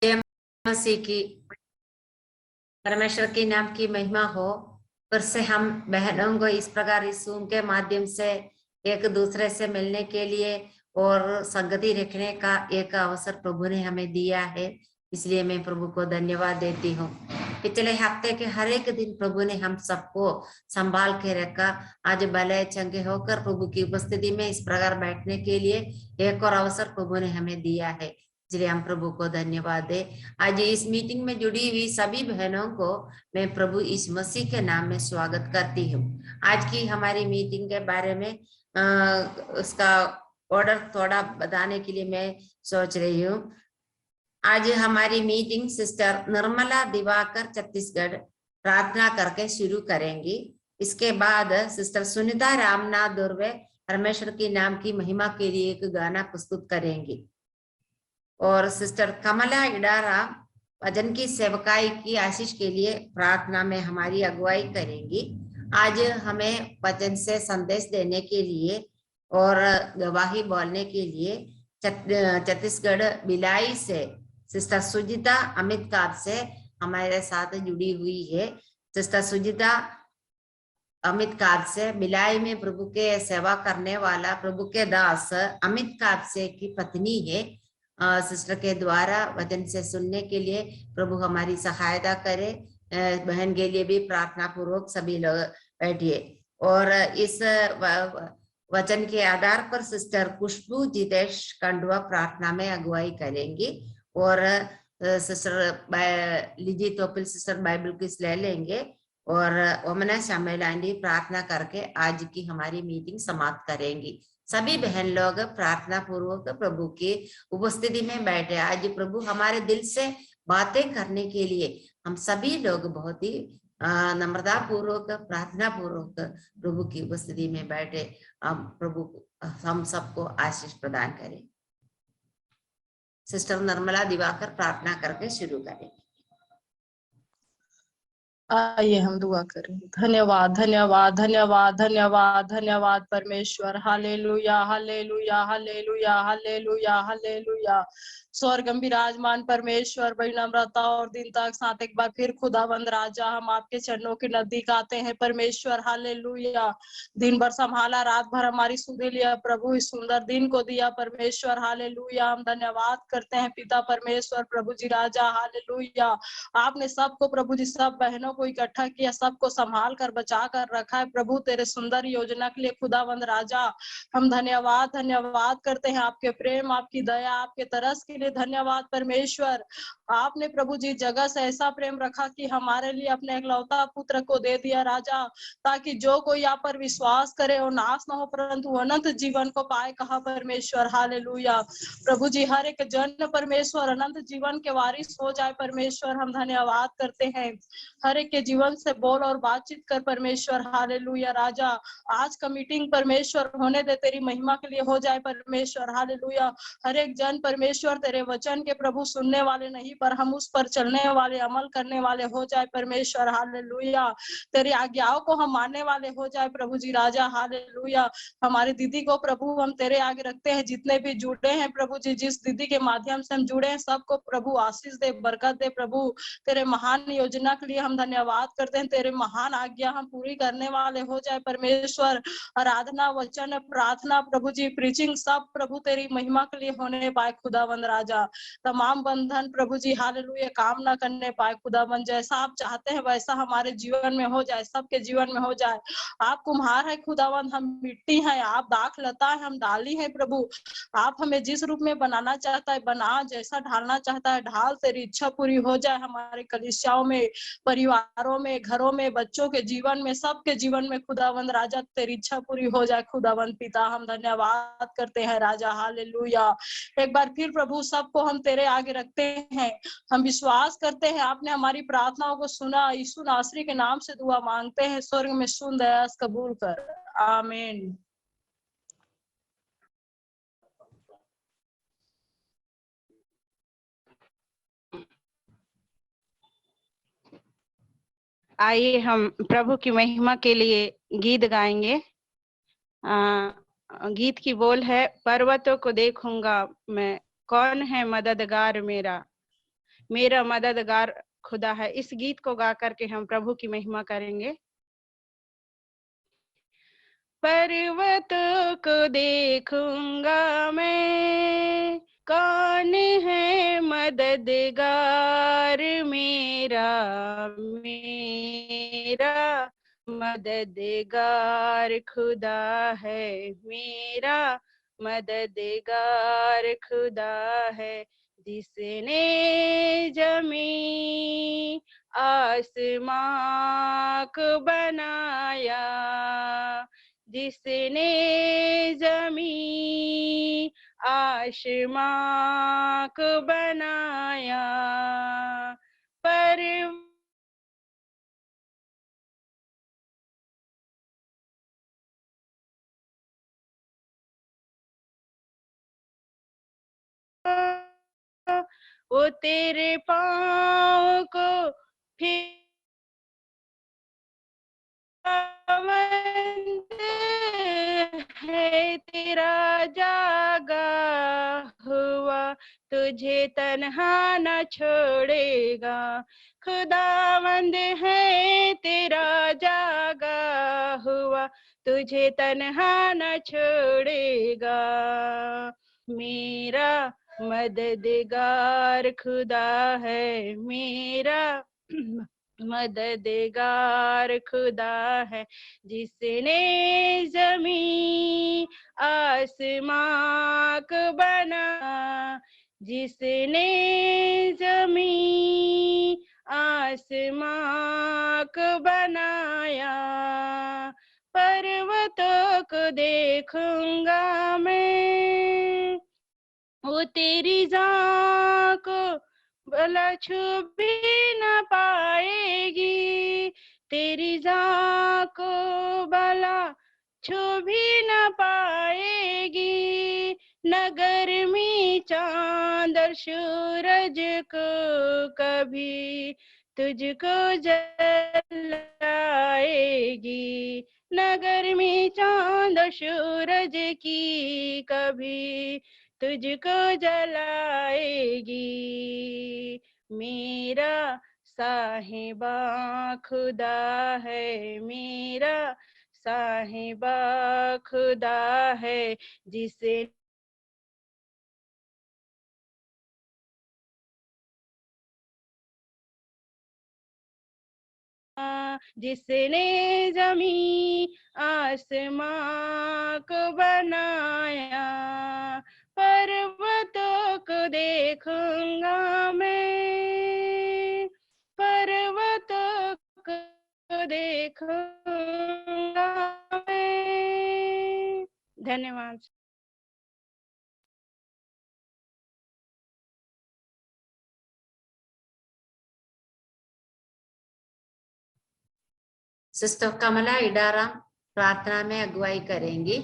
मसीह की परमेश्वर के नाम की महिमा हो। फिर से हम बहनों को इस प्रकार इस Zoom के माध्यम से एक दूसरे से मिलने के लिए और संगति रखने का एक अवसर प्रभु ने हमें दिया है, इसलिए मैं प्रभु को धन्यवाद देती हूँ। पिछले हफ्ते के हर एक दिन प्रभु ने हम सबको संभाल के रखा। आज भले चंगे होकर प्रभु की उपस्थिति में इस प्रकार बैठने के लिए एक और अवसर प्रभु ने हमें दिया है, इसलिए हम प्रभु को धन्यवाद दे। आज इस मीटिंग में जुड़ी हुई सभी बहनों को मैं प्रभु यीशु मसीह के नाम में स्वागत करती हूँ। आज की हमारी मीटिंग के बारे में उसका ऑर्डर थोड़ा बताने के लिए मैं सोच रही हूँ। आज हमारी मीटिंग सिस्टर निर्मला दिवाकर छत्तीसगढ़ प्रार्थना करके शुरू करेंगी। इसके बाद सिस्टर सुनीता रामनाथ दुर्वे परमेश्वर के नाम की महिमा के लिए एक गाना प्रस्तुत करेंगी और सिस्टर कमला इडारा भजन की सेवकाई की आशीष के लिए प्रार्थना में हमारी अगुवाई करेंगी। आज हमें वचन से संदेश देने के लिए और गवाही बोलने के लिए छत्तीसगढ़ भिलाई से सिस्टर सुजिता अमित काब से हमारे साथ जुड़ी हुई है। सिस्टर सुजिता अमित काब से भिलाई में प्रभु के सेवा करने वाला प्रभु के दास अमित काब से की पत्नी है। सिस्टर के द्वारा वचन से सुनने के लिए प्रभु हमारी सहायता करे। बहन के लिए भी प्रार्थना पूर्वक सभी लोग बैठिए। और इस वचन के आधार पर सिस्टर खुशबू जितेश कंडवा प्रार्थना में अगुवाई करेंगी और sister Lizzy Thoppil sister Bible quiz ले लेंगे और ओमना शामिलांडी प्रार्थना करके आज की हमारी मीटिंग समाप्त करेंगी। सभी बहन लोग प्रार्थना पूर्वक प्रभु की उपस्थिति में बैठे। आज प्रभु हमारे दिल से बातें करने के लिए हम सभी लोग बहुत ही नम्रता पूर्वक प्रार्थना पूर्वक प्रभु की उपस्थिति में बैठे। प्रभु हम सबको आशीष प्रदान करें। सिस्टर निर्मला दिवाकर प्रार्थना करके शुरू करें। आइए हम दुआ करें। धन्यवाद धन्यवाद धन्यवाद धन्यवाद धन्यवाद परमेश्वर। Hallelujah hallelujah hallelujah hallelujah hallelujah. स्वर्ग विराजमान परमेश्वर, बड़ी नम्रता और दीनता के साथ एक बार फिर खुदावंद राजा हम आपके चरणों के नजदीक आते हैं परमेश्वर। हालेलुया। दिन भर संभाला, रात भर हमारी सुधे लिया प्रभु, इस सुंदर दिन को दिया परमेश्वर। हालेलुया। हम धन्यवाद करते हैं पिता परमेश्वर प्रभु जी राजा। हालेलुया। आपने सबको प्रभु जी सब बहनों को इकट्ठा किया, सबको संभाल कर बचा कर रखा है प्रभु तेरे सुंदर योजना के लिए खुदावंद राजा हम धन्यवाद धन्यवाद करते हैं। आपके प्रेम, आपकी दया, आपके तरस के लिए धन्यवाद परमेश्वर। आपने प्रभु जी जगह से ऐसा प्रेम रखा कि हमारे लिए अपने एकलौता पुत्र को दे दिया राजा, ताकि जो कोई आप पर विश्वास करे और नाश न हो परंतु अनंत जीवन को पाए। कहा परमेश्वर। हालेलुया। प्रभु जी हर एक जन परमेश्वर अनंत जीवन के वारिस हो जाए परमेश्वर। हम धन्यवाद करते हैं। हर एक के जीवन से बोल और बातचीत कर परमेश्वर। हालेलुया राजा। आज का मीटिंग परमेश्वर होने दे, तेरी महिमा के लिए हो जाए परमेश्वर। हालेलुया। हर एक जन परमेश्वर तेरे वचन के प्रभु सुनने वाले नहीं पर हम उस पर चलने वाले, अमल करने वाले हो जाए परमेश्वर। हालेलुया। तेरी आज्ञाओं को हम मानने वाले हो जाए प्रभु जी राजा। हालेलुया। हमारी दीदी को प्रभु हम तेरे आगे रखते हैं, जितने भी जुड़े हैं प्रभु जी, जिस दीदी के माध्यम से हम जुड़े हैं सबको प्रभु आशीष दे, बरकत दे प्रभु। तेरे महान योजना के लिए हम धन्यवाद करते हैं। तेरे महान आज्ञा हम पूरी करने वाले हो जाए परमेश्वर। आराधना, वचन, प्रार्थना प्रभु जी, प्रीचिंग सब प्रभु तेरी महिमा के लिए होने पाए खुदावंद राजा। तमाम बंधन प्रभु जी हालेलुया काम ना करने पाए खुदावंद। जैसा आप चाहते हैं वैसा हमारे जीवन में हो जाए, सबके जीवन में हो जाए। आप कुम्हार है खुदावंद, हम मिट्टी हैं, आप दाख लता है, हम डाली है प्रभु। आप हमें जिस रूप में बनाना चाहता है बना, जैसा ढालना चाहता है ढाल। तेरी इच्छा पूरी हो जाए हमारे कलीसियाओं में, परिवारों में, घरों में, बच्चों के जीवन में, सबके जीवन में खुदावंद राजा तेरी इच्छा पूरी हो जाए खुदावंद पिता। हम धन्यवाद करते हैं राजा। हालेलुया। एक बार फिर प्रभु सबको हम तेरे आगे रखते हैं। हम विश्वास करते हैं आपने हमारी प्रार्थनाओं को सुना। यीशु नासरी के नाम से दुआ मांगते हैं, स्वर्ग में सुन दया कबूल कर। आमीन। आइए हम प्रभु की महिमा के लिए गीत गाएंगे। गीत की बोल है, पर्वतों को देखूंगा मैं, कौन है मददगार मेरा। मेरा मददगार खुदा है। इस गीत को गा करके हम प्रभु की महिमा करेंगे। पर्वतों को देखूंगा मैं, कौन है मददगार मेरा, मेरा मददगार खुदा है, मेरा मददगार खुदा है। जिसने जमीन आसमां को बनाया, जिसने जमीन आसमां को बनाया, पर वो तेरे पाँव को फिर है तेरा जागा हुआ, तुझे तन्हा न छोड़ेगा। खुदावंद है तेरा जागा हुआ, तुझे तन्हा न छोड़ेगा। मेरा मददगार खुदा है, मेरा मददगार खुदा है। जिसने जमीन आसमां को बना, जिसने जमीन आसमां को बनाया, पर्वतों को देखूंगा मैं, वो तेरी जान को भला छू भी न पाएगी, तेरी जान को भला छू भी न पाएगी। न गर्मी चांद और सूरज को कभी तुझको जलाएगी, न गर्मी चांद और सूरज की कभी तुझको जलाएगी। मेरा साहिबा खुदा है, मेरा साहिबा खुदा है। जिसे जिसने जमीन आसमां को बनाया, पर्वतों को देखूंगा मैं, पर्वतों को देखूंगा मैं। धन्यवाद। सिस्टर कमला इडाराम प्रार्थना में अगुवाई करेंगी।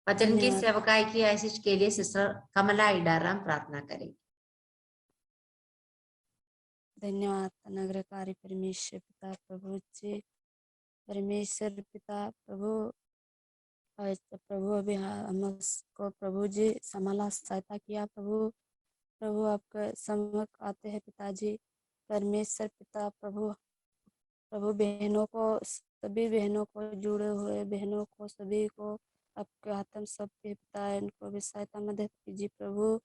वचन की सेवकाई की आशीष के लिए सिस्टर कमला इडाराम प्रार्थना करेंगी। धन्यवाद अनुग्रहकारी परमेश्वर पिता प्रभु जी, परमेश्वर पिता प्रभु, प्रभु अभी हमको प्रभु जी संभाला सहायता किया प्रभु, प्रभु आपके समक्ष आते हैं पिताजी, परमेश्वर पिता प्रभु, प्रभु बहनों को, सभी बहनों को, जुड़े हुए बहनों को, सभी को आपके हाथ में सबके पिता, इनको भी सहायता मदद कीजिए प्रभु।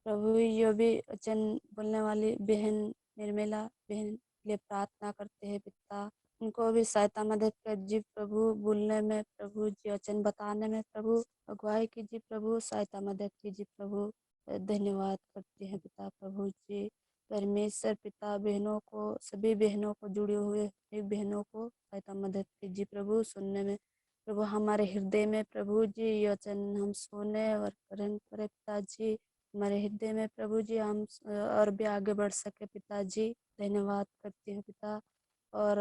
प्रभु ये भी वचन बोलने वाली बहन निर्मला बहन के लिए प्रार्थना करते हैं पिता, उनको भी सहायता मदद कीजिए प्रभु, बोलने में प्रभु जी, वचन बताने में प्रभु अगुवाई कीजिए प्रभु, सहायता मदद कीजिए प्रभु। धन्यवाद करते हैं पिता प्रभु जी, परमेश्वर पिता बहनों को, सभी बहनों को, जुड़े हुए बहनों को सहायता मदद कीजिए प्रभु, सुनने में प्रभु, हमारे हृदय में प्रभु जी ये वचन हम सुने और ग्रहण करें पिताजी, हमारे हृदय में प्रभु जी हम और भी आगे बढ़ सके पिताजी। धन्यवाद करते हैं पिता, और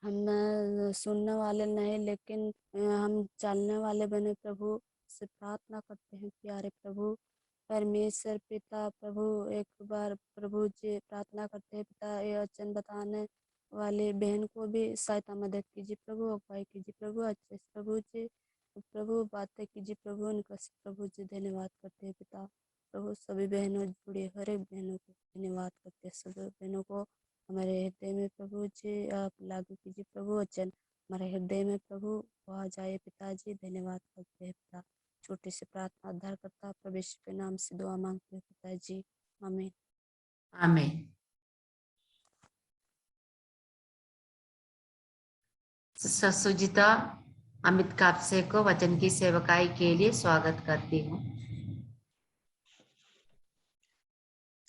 हम सुनने वाले नहीं लेकिन हम चलने वाले बने प्रभु, से प्रार्थना करते हैं प्यारे प्रभु। परमेश्वर पिता प्रभु, एक बार प्रभु जी प्रार्थना करते हैं पिता, ये वचन बताने वाले बहन को भी सहायता मदद कीजिए प्रभु, अगुवाई कीजिए प्रभु, अच्छे से प्रभु जी। प्रभु बातें कीजिए प्रभु, उनका प्रभु जी धन्यवाद करते हैं पिता। प्रभु सभी बहनों जुड़े हर एक बहनों को धन्यवाद करते हैं, सभी बहनों को हमारे हृदय में प्रभु जी आप लागू कीजिए प्रभु, वचन हमारे हृदय में प्रभु आ जाए पिताजी, धन्यवाद करते हैं पिता। छोटी सी प्रार्थना उद्धार करता प्रवेश के नाम से दुआ मांगते हैं पिताजी, आमीन। आमीन। सिस्टर सुजिता अमित कापसे को वचन की सेवकाई के लिए स्वागत करती हूँ।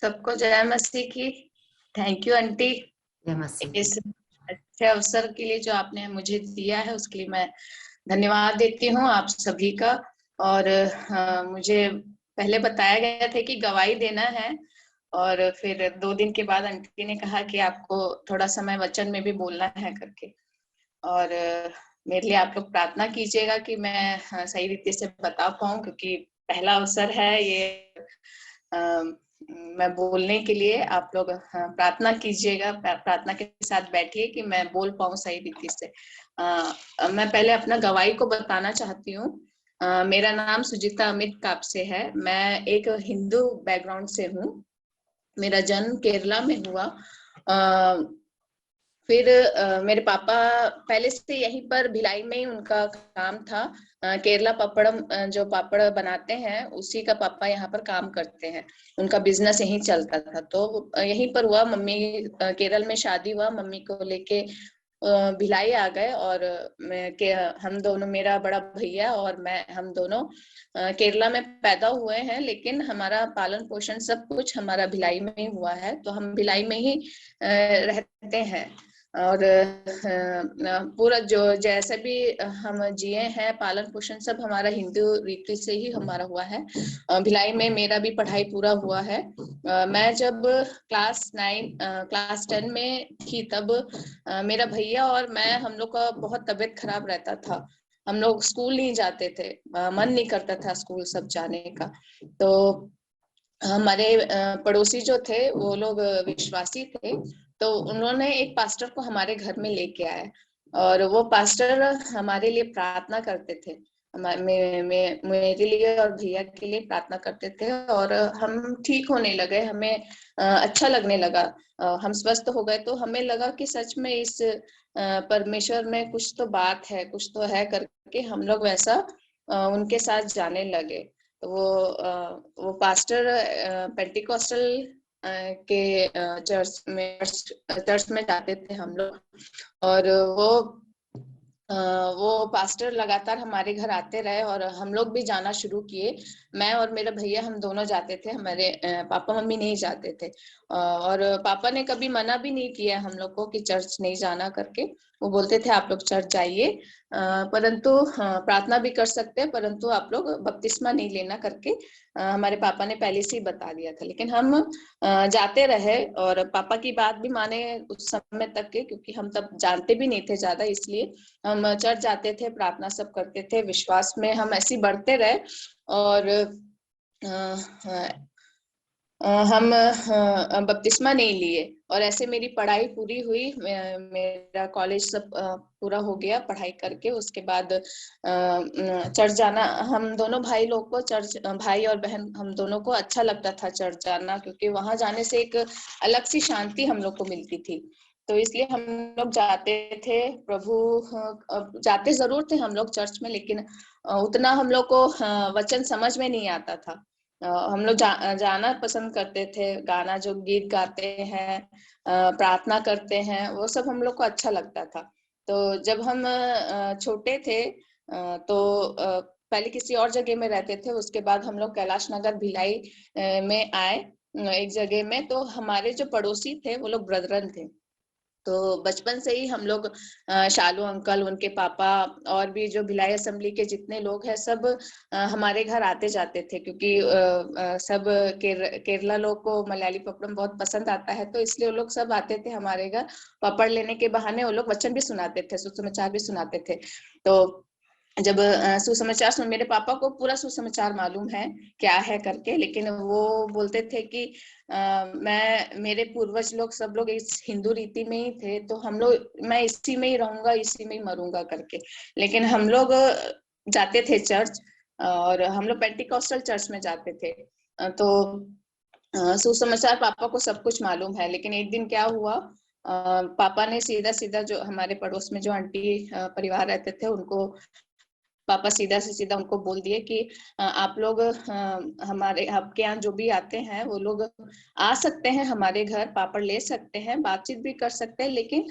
सबको जय मसीह की। थैंक यू आंटी, जय मसीह। इस अच्छे अवसर के लिए जो आपने मुझे दिया है उसके लिए मैं धन्यवाद देती हूँ आप सभी का। और मुझे पहले बताया गया था कि गवाही देना है, और फिर 2 दिन के बाद आंटी ने कहा कि आपको थोड़ा समय वचन में भी बोलना है करके। और मेरे लिए आप लोग प्रार्थना कीजिएगा कि मैं सही रीति से बता पाऊँ, क्योंकि पहला अवसर है ये मैं बोलने के लिए। आप लोग प्रार्थना कीजिएगा, प्रार्थना के साथ बैठिए कि मैं बोल पाऊँ सही रीति से। मैं पहले अपना गवाही को बताना चाहती हूँ। मेरा नाम सुजिता अमित कापसे है। मैं एक हिंदू बैकग्राउंड से हूँ। मेरा जन्म केरला में हुआ। फिर मेरे पापा पहले से यहीं पर भिलाई में ही उनका काम था। केरला पपड़म जो पापड़ बनाते हैं उसी का पापा यहाँ पर काम करते हैं। उनका बिजनेस यहीं चलता था, तो यहीं पर हुआ। मम्मी केरल में शादी हुआ, मम्मी को लेके भिलाई आ गए। और हम दोनों, मेरा बड़ा भैया और मैं, हम दोनों केरला में पैदा हुए हैं, लेकिन हमारा पालन पोषण सब कुछ हमारा भिलाई में ही हुआ है। तो हम भिलाई में ही रहते हैं। और पूरा जो जैसे भी हम जिए हैं, पालन पोषण सब हमारा हिंदू रीति से ही हमारा हुआ है। भिलाई में मेरा भी पढ़ाई पूरा हुआ है। मैं जब क्लास 10 में थी तब मेरा भैया और मैं, हम लोग का बहुत तबीयत खराब रहता था। हम लोग स्कूल नहीं जाते थे, मन नहीं करता था स्कूल सब जाने का। तो हमारे पड़ोसी जो थे वो लोग विश्वासी थे, तो उन्होंने एक पास्टर को हमारे घर में लेके आए, और वो पास्टर हमारे लिए प्रार्थना करते थे। मेरे लिए और भैया के लिए प्रार्थना करते थे, और हम ठीक होने लगे। हमें अच्छा लगने लगा, हम स्वस्थ हो गए। तो हमें लगा कि सच में इस परमेश्वर में कुछ तो बात है, कुछ तो है करके हम लोग वैसा उनके साथ जाने लगे। तो वो पास्टर पेंटिकॉस्टल के चर्च में जाते थे हम लोग। और वो पास्टर लगातार हमारे घर आते रहे, और हम लोग भी जाना शुरू किए। मैं और मेरा भैया हम दोनों जाते थे, हमारे पापा मम्मी नहीं जाते थे। और पापा ने कभी मना भी नहीं किया हम लोग को कि चर्च नहीं जाना करके। वो बोलते थे आप लोग चर्च जाइए, परंतु प्रार्थना भी कर सकते हैं, परंतु आप लोग बपतिस्मा नहीं लेना करके हमारे पापा ने पहले से ही बता दिया था। लेकिन हम जाते रहे, और पापा की बात भी माने उस समय तक के, क्योंकि हम तब जानते भी नहीं थे ज्यादा, इसलिए हम चर्च जाते थे, प्रार्थना सब करते थे। विश्वास में हम ऐसे बढ़ते रहे। और हम बपतिस्मा नहीं लिए, और ऐसे मेरी पढ़ाई पूरी हुई। मेरा कॉलेज सब पूरा हो गया पढ़ाई करके। उसके बाद चर्च जाना, हम दोनों भाई लोग को चर्च, भाई और बहन हम दोनों को अच्छा लगता था चर्च जाना, क्योंकि वहां जाने से एक अलग सी शांति हम लोग को मिलती थी। तो इसलिए हम लोग जाते थे। प्रभु जाते जरूर थे हम लोग चर्च में, लेकिन उतना हम लोग को वचन समझ में नहीं आता था। हम लोग जाना पसंद करते थे। गाना, जो गीत गाते हैं, प्रार्थना करते हैं, वो सब हम लोग को अच्छा लगता था। तो जब हम छोटे थे तो पहले किसी और जगह में रहते थे। उसके बाद हम लोग कैलाश नगर भिलाई में आए एक जगह में। तो हमारे जो पड़ोसी थे वो लोग ब्रदरन थे। तो बचपन से ही हम लोग शालू अंकल, उनके पापा, और भी जो भिलाई असेंबली के जितने लोग हैं सब हमारे घर आते जाते थे, क्योंकि सब केरला लोग को मलयाली पपड़म बहुत पसंद आता है। तो इसलिए वो लोग सब आते थे हमारे घर। पापड़ लेने के बहाने वो लोग वचन भी सुनाते थे, सुसमाचार भी सुनाते थे। तो जब सुसमाचार सुन, मेरे पापा को पूरा सुसमाचार मालूम है क्या है करके, लेकिन वो बोलते थे कि मेरे पूर्वज लोग सब लोग इस हिंदू रीति में ही थे, तो हम लोग, मैं इसी में ही रहूंगा, इसी में ही मरूंगा करके। लेकिन हम लोग जाते थे चर्च, और हम लोग पेंटिकॉस्टल चर्च में जाते थे। तो सुसमाचार पापा को सब कुछ मालूम है। लेकिन एक दिन क्या हुआ, पापा ने सीधा सीधा, जो हमारे पड़ोस में जो आंटी परिवार रहते थे, उनको पापा सीधा से सीधा उनको बोल दिए कि आप लोग हमारे, आपके यहाँ जो भी आते हैं वो लोग आ सकते हैं हमारे घर, पापड़ ले सकते हैं, बातचीत भी कर सकते हैं, लेकिन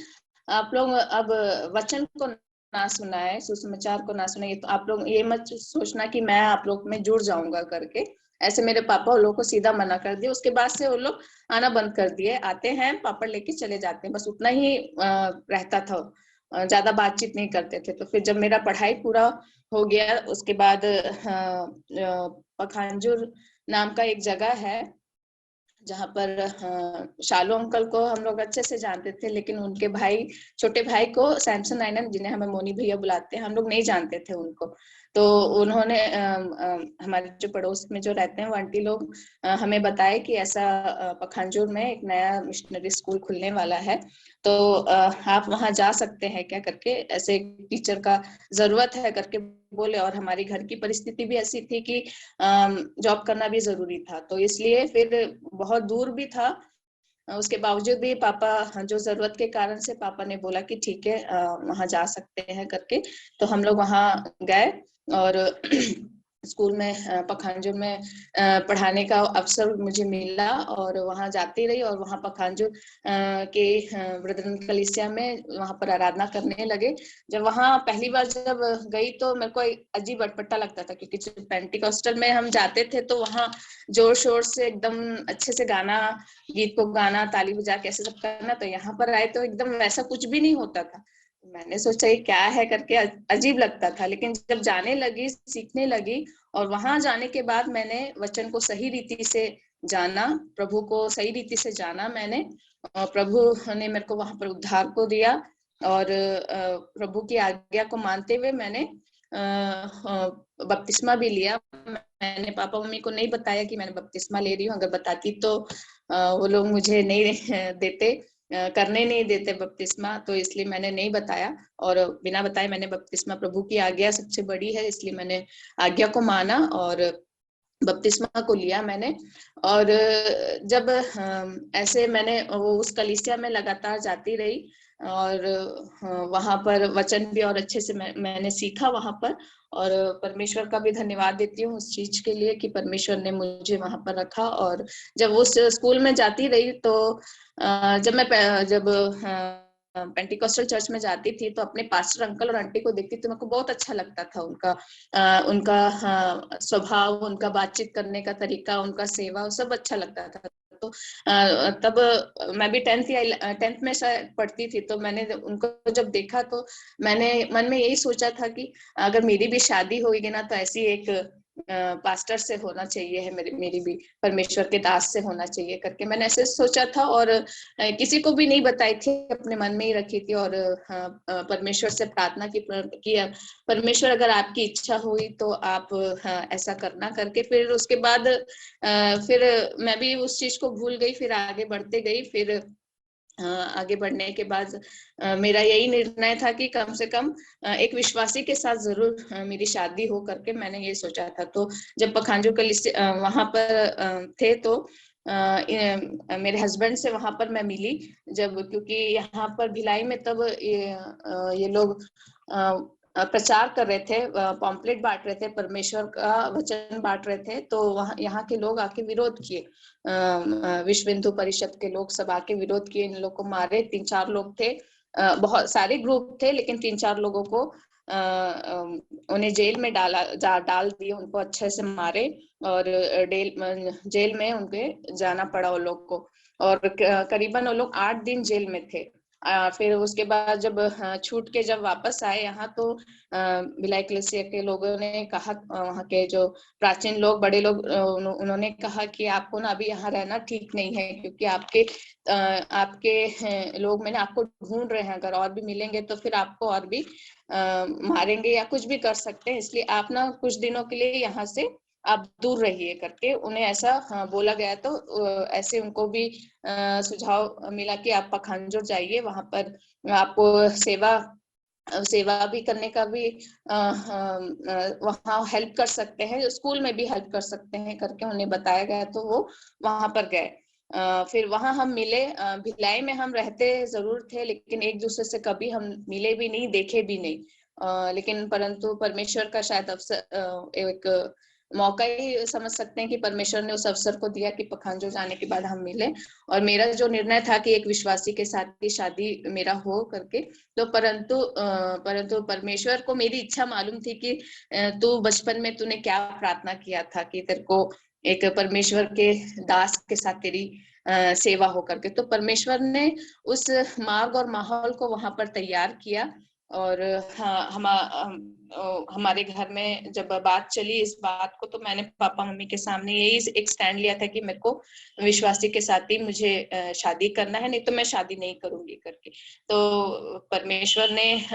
आप लोग अब वचन को ना सुनाए, सुसमाचार को ना सुनाए। तो आप लोग ये मत सोचना कि मैं आप लोग में जुड़ जाऊंगा करके। ऐसे मेरे पापा उन लोग को सीधा मना कर दिया। उसके बाद से वो लोग आना बंद कर दिए, आते हैं पापड़ लेके चले जाते हैं, बस उतना ही रहता था, ज्यादा बातचीत नहीं करते थे। तो फिर जब मेरा पढ़ाई पूरा हो गया, उसके बाद पखांजूर नाम का एक जगह है जहाँ पर शालू अंकल को हम लोग अच्छे से जानते थे, लेकिन उनके भाई, छोटे भाई को सैमसन आइनन, जिन्हें हमें मोनी भैया बुलाते हैं, हम लोग नहीं जानते थे उनको। तो उन्होंने हमारे जो पड़ोस में जो रहते हैं वो आंटी लोग हमें बताए कि ऐसा पखांजूर में एक नया मिशनरी स्कूल खुलने वाला है, तो आप वहां जा सकते हैं क्या करके, ऐसे टीचर का जरूरत है करके बोले। और हमारी घर की परिस्थिति भी ऐसी थी कि जॉब करना भी जरूरी था, तो इसलिए फिर बहुत दूर भी था। उसके बावजूद भी पापा, जो जरूरत के कारण से पापा ने बोला कि ठीक है वहां जा सकते हैं करके। तो हम लोग वहां गए, और स्कूल में पखांजूर में पढ़ाने का अवसर मुझे मिला, और वहां जाती रही, और वहां पखांजूर के ब्रदरन कलीसिया में वहां पर आराधना करने लगे। जब वहां पहली बार जब गई तो मेरे को अजीब अटपटा लगता था, क्योंकि जब पेंटिकॉस्टल में हम जाते थे तो वहां जोर शोर से एकदम अच्छे से गाना, गीत को गाना, ताली बजा के ऐसे सब करना। तो यहाँ पर आए तो एकदम वैसा कुछ भी नहीं होता था। मैंने सोचा ये क्या है करके, अजीब लगता था। लेकिन जब जाने लगी, सीखने लगी, और वहां जाने के बाद मैंने वचन को सही रीति से जाना, प्रभु को सही रीति से जाना मैंने, और प्रभु ने मेरे को वहां पर उद्धार को दिया। और प्रभु की आज्ञा को मानते हुए मैंने बपतिस्मा भी लिया। मैंने पापा मम्मी को नहीं बताया कि मैंने बपतिस्मा ले रही हूँ, अगर बताती तो वो लोग मुझे नहीं देते, करने नहीं देते बपतिस्मा, तो इसलिए मैंने नहीं बताया। और बिना बताए मैंने बपतिस्मा, प्रभु की आज्ञा सबसे बड़ी है, इसलिए मैंने आज्ञा को माना और बपतिस्मा को लिया मैंने। और जब ऐसे मैंने उस कलीसिया में लगातार जाती रही, और वहां पर वचन भी और अच्छे से मैंने सीखा वहां पर। और परमेश्वर का भी धन्यवाद देती हूँ उस चीज के लिए कि परमेश्वर ने मुझे वहां पर रखा। और जब उस स्कूल में जाती रही तो जब पेंटिकॉस्टल चर्च में जाती थी तो अपने पास्टर अंकल और आंटी को देखती तो मेरे को बहुत अच्छा लगता था। उनका स्वभाव, उनका बातचीत करने का तरीका, उनका सेवा, सब अच्छा लगता था। तो तब मैं भी 10th में पढ़ती थी, तो मैंने उनको जब देखा तो मैंने मन में यही सोचा था कि अगर मेरी भी शादी होगी ना तो ऐसी एक पास्टर से होना चाहिए है, मेरी भी परमेश्वर के दास से होना चाहिए करके मैंने ऐसे सोचा था। और किसी को भी नहीं बताई थी, अपने मन में ही रखी थी। और परमेश्वर से प्रार्थना की परमेश्वर अगर आपकी इच्छा हुई तो आप ऐसा करना करके। फिर उसके बाद फिर मैं भी उस चीज को भूल गई, फिर आगे बढ़ते गई। फिर आगे बढ़ने के बाद मेरा यही निर्णय था कि कम से कम एक विश्वासी के साथ जरूर मेरी शादी हो करके मैंने ये सोचा था। तो जब पखांजूर कलीसिया वहां पर थे तो मेरे हस्बैंड से वहां पर मैं मिली जब, क्योंकि यहाँ पर भिलाई में तब ये लोग प्रचार कर रहे थे, पॉम्पलेट बांट रहे थे, परमेश्वर का वचन बांट रहे थे। तो वहाँ यहाँ के लोग आके विरोध किए, विश्व हिंदू परिषद के लोग सब आके विरोध किए, इन लोग को मारे। 3-4 लोग थे, बहुत सारे ग्रुप थे, लेकिन 3-4 लोगों को उन्हें जेल में डाल दिए, उनको अच्छे से मारे और जेल में उनके जाना पड़ा वो लोग को। और करीबन वो लोग 8 दिन जेल में थे। फिर उसके बाद जब छूट के जब वापस आए यहाँ, तो भिलाई कलीसिया के लोगों ने कहा, वहाँ के जो प्राचीन लोग, बड़े लोग, उन्होंने कहा कि आपको ना अभी यहाँ रहना ठीक नहीं है, क्योंकि आपके लोग मैंने आपको ढूंढ रहे हैं, अगर और भी मिलेंगे तो फिर आपको और भी मारेंगे या कुछ भी कर सकते हैं, इसलिए आप ना कुछ दिनों के लिए यहाँ से आप दूर रहिए करके उन्हें ऐसा बोला गया। तो ऐसे उनको भी सुझाव मिला कि आप पखांजूर जाइए, वहां पर आपको सेवा भी करने का भी वहाँ हेल्प कर सकते हैं, स्कूल में भी हेल्प कर सकते हैं करके उन्हें बताया गया, तो वो वहां पर गए। फिर वहां हम मिले। भिलाई में हम रहते जरूर थे, लेकिन एक दूसरे से कभी हम मिले भी नहीं, देखे भी नहीं। लेकिन परंतु परमेश्वर का शायद अवसर, एक मौका ही समझ सकते हैं कि परमेश्वर ने उस अवसर को दिया कि पखांजूर जाने के बाद हम मिले। और मेरा जो निर्णय था कि एक विश्वासी के साथ की शादी मेरा हो करके, तो परंतु परमेश्वर को मेरी इच्छा मालूम थी कि तू बचपन में तूने क्या प्रार्थना किया था कि तेरे को एक परमेश्वर के दास के साथ तेरी सेवा हो करके। तो परमेश्वर ने उस मार्ग और माहौल को वहां पर तैयार किया। और हमारे घर में जब बात चली इस बात को, तो मैंने पापा मम्मी के सामने यही एक स्टैंड लिया था कि मेरे को विश्वासी के साथ ही मुझे शादी करना है, नहीं तो मैं शादी नहीं करूंगी करके। तो परमेश्वर ने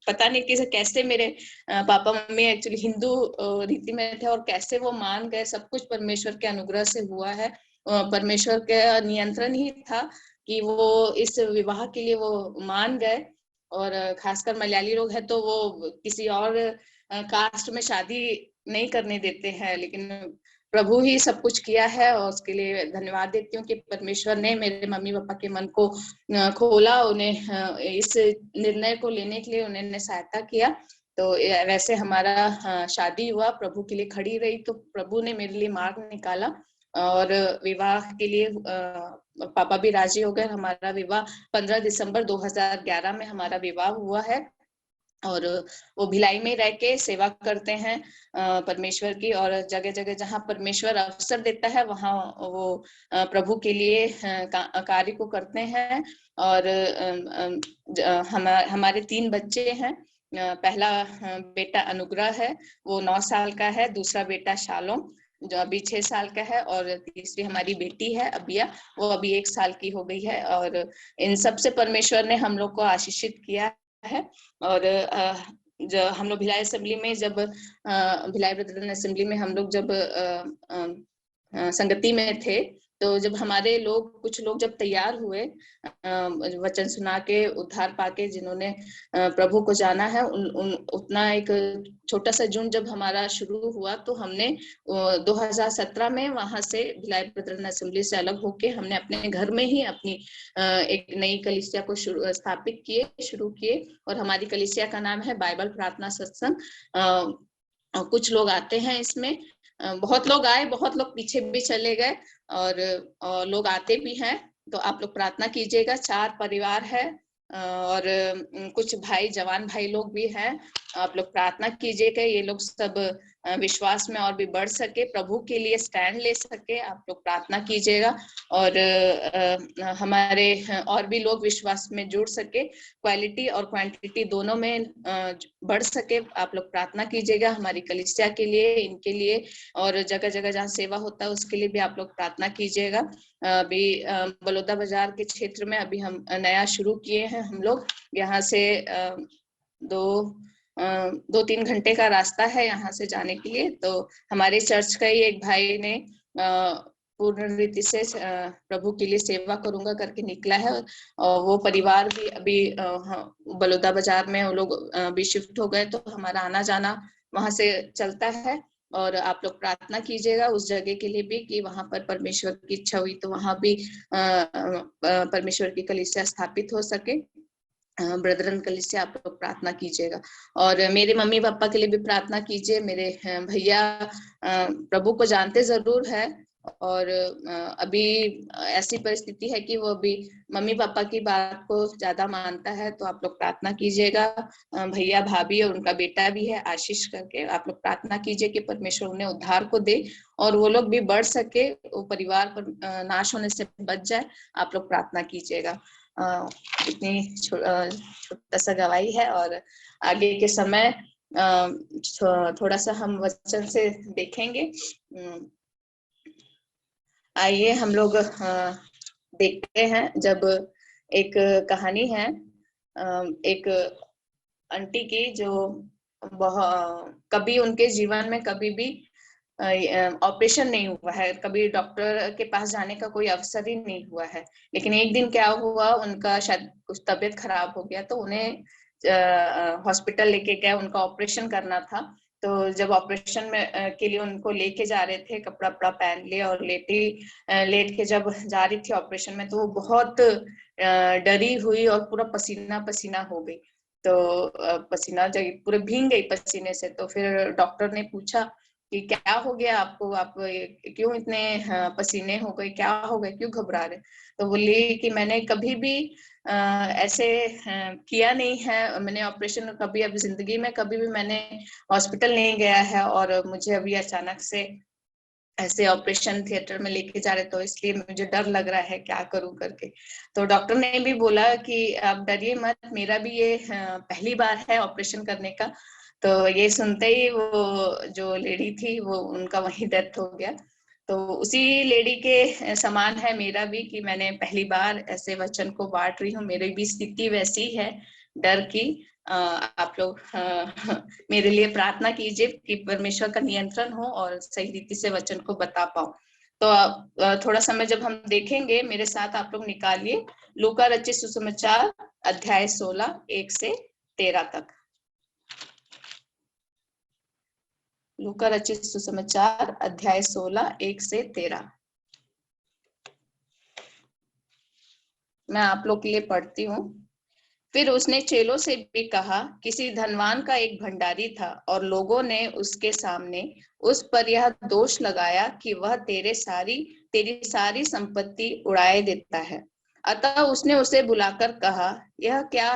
पता नहीं कैसे मेरे पापा मम्मी एक्चुअली हिंदू रीति में थे, और कैसे वो मान गए। सब कुछ परमेश्वर के अनुग्रह से हुआ है। परमेश्वर का नियंत्रण ही था कि वो इस विवाह के लिए वो मान गए। और खासकर मलयाली लोग हैं तो वो किसी और कास्ट में शादी नहीं करने देते हैं, लेकिन प्रभु ही सब कुछ किया है, और उसके लिए धन्यवाद देती हूँ कि परमेश्वर ने मेरे मम्मी पापा के मन को खोला, उन्हें इस निर्णय को लेने के लिए उन्होंने सहायता किया। तो वैसे हमारा शादी हुआ, प्रभु के लिए खड़ी रही, तो प्रभु ने मेरे लिए मार्ग निकाला और विवाह के लिए पापा भी राजी हो गए। हमारा विवाह 15 दिसंबर 2011 में हमारा विवाह हुआ है। और वो भिलाई में रह के सेवा करते हैं परमेश्वर की, और जगह जगह जहाँ परमेश्वर अवसर देता है वहाँ वो प्रभु के लिए कार्य को करते हैं। और हमारे 3 बच्चे हैं। पहला बेटा अनुग्रह है, वो 9 साल का है। दूसरा बेटा शालोम जो अभी 6 साल का है, और तीसरी हमारी बेटी है अबिया, वो अभी 1 साल की हो गई है। और इन सब से परमेश्वर ने हम लोग को आशीषित किया है। और जो हम लोग भिलाई असेंबली में, जब भिलाई ब्रदरन असेंबली में हम लोग जब संगति में थे, तो जब हमारे लोग, कुछ लोग जब तैयार हुए वचन सुना के, उद्धार पाके, जिन्होंने प्रभु को जाना है, उतना एक छोटा सा झुंड जब हमारा शुरू हुआ, तो हमने 2017 में वहां से भिलाई ब्रदरन असेंबली से अलग होके हमने अपने घर में ही अपनी एक नई कलीसिया को शुरू किए। और हमारी कलीसिया का नाम है बाइबल प्रार्थना सत्संग। कुछ लोग आते हैं इसमें, बहुत लोग आए, बहुत लोग पीछे भी चले गए, और लोग आते भी हैं। तो आप लोग प्रार्थना कीजिएगा। 4 परिवार है, और कुछ भाई, जवान भाई लोग भी हैं। आप लोग प्रार्थना कीजिएगा, ये लोग सब विश्वास में और भी बढ़ सके, प्रभु के लिए स्टैंड ले सके। आप लोग प्रार्थना कीजिएगा, और हमारे और भी लोग विश्वास में जुड़ सके, क्वालिटी और क्वांटिटी दोनों में बढ़ सके। आप लोग प्रार्थना कीजिएगा हमारी कलीसिया के लिए, इनके लिए, और जगह जगह जहाँ सेवा होता है उसके लिए भी आप लोग प्रार्थना कीजिएगा। अभी बलौदा बाजार के क्षेत्र में अभी हम नया शुरू किए हैं। हम लोग यहाँ से 2-3 घंटे का रास्ता है यहाँ से जाने के लिए। तो हमारे चर्च का ही एक भाई ने पूर्ण रीति से प्रभु के लिए सेवा करूंगा करके निकला है, और वो परिवार भी अभी बलौदा बाजार में वो लोग भी शिफ्ट हो गए, तो हमारा आना जाना वहां से चलता है। और आप लोग प्रार्थना कीजिएगा उस जगह के लिए भी कि वहां पर परमेश्वर की इच्छा हुई तो वहां भी परमेश्वर की कलीसिया स्थापित हो सके। ब्रदरन कलीसिया आप लोग प्रार्थना कीजिएगा। और मेरे मम्मी पापा के लिए भी प्रार्थना कीजिए। मेरे भैया प्रभु को जानते जरूर है, और अभी ऐसी परिस्थिति है कि वो अभी मम्मी पापा की बात को ज्यादा मानता है। तो आप लोग प्रार्थना कीजिएगा। भैया, भाभी और उनका बेटा भी है आशीष करके, आप लोग प्रार्थना कीजिए कि परमेश्वर उन्हें उद्धार को दे और वो लोग भी बढ़ सके, वो परिवार पर नाश होने से बच जाए। आप लोग प्रार्थना कीजिएगा। इतनी छोटा सा गवाही है। और आगे के समय थोड़ा सा हम वचन से देखेंगे। आइए हम लोग देखते हैं। जब एक कहानी है एक आंटी की, जो कभी उनके जीवन में कभी भी ऑपरेशन नहीं हुआ है, कभी डॉक्टर के पास जाने का कोई अवसर ही नहीं हुआ है। लेकिन एक दिन क्या हुआ, उनका शायद कुछ तबीयत खराब हो गया, तो उन्हें हॉस्पिटल लेके गए, उनका ऑपरेशन करना था। तो जब ऑपरेशन में के लिए उनको लेके जा रहे थे, कपड़ा वपड़ा पहन लिया और लेट के जब जा रही थी ऑपरेशन में, तो वो बहुत डरी हुई और पूरा पसीना पसीना हो गई। तो पसीना जब पूरे भीग गई पसीने से, तो फिर डॉक्टर ने पूछा कि क्या हो गया आपको, आप क्यों इतने पसीने हो गए, क्या हो गए, क्यों घबरा रहे। तो बोली कि मैंने कभी भी ऐसे किया नहीं है, मैंने ऑपरेशन कभी अब जिंदगी में कभी भी मैंने हॉस्पिटल नहीं गया है, और मुझे अभी अचानक से ऐसे ऑपरेशन थिएटर में लेके जा रहे, तो इसलिए मुझे डर लग रहा है, क्या करूं करके। तो डॉक्टर ने भी बोला कि आप डरिए मत, मेरा भी ये पहली बार है ऑपरेशन करने का। तो ये सुनते ही वो जो लेडी थी, वो उनका वहीं डेथ हो गया। तो उसी लेडी के समान है मेरा भी, कि मैंने पहली बार ऐसे वचन को बांट रही हूँ। मेरी भी स्थिति वैसी है, डर की। आप लोग मेरे लिए प्रार्थना कीजिए कि परमेश्वर का नियंत्रण हो और सही रीति से वचन को बता पाऊं। तो थोड़ा समय जब हम देखेंगे, मेरे साथ आप लोग निकालिए लूका रचित सुसमाचार अध्याय 16 1 से 13 तक। लूका रचित सुसमाचार अध्याय 16 1 से 13। मैं आप लोग के लिए पढ़ती हूँ। फिर उसने चेलों से भी कहा, किसी धनवान का एक भंडारी था, और लोगों ने उसके सामने उस पर यह दोष लगाया कि वह तेरी सारी संपत्ति उड़ाए देता है। अतः उसने उसे बुलाकर कहा, यह क्या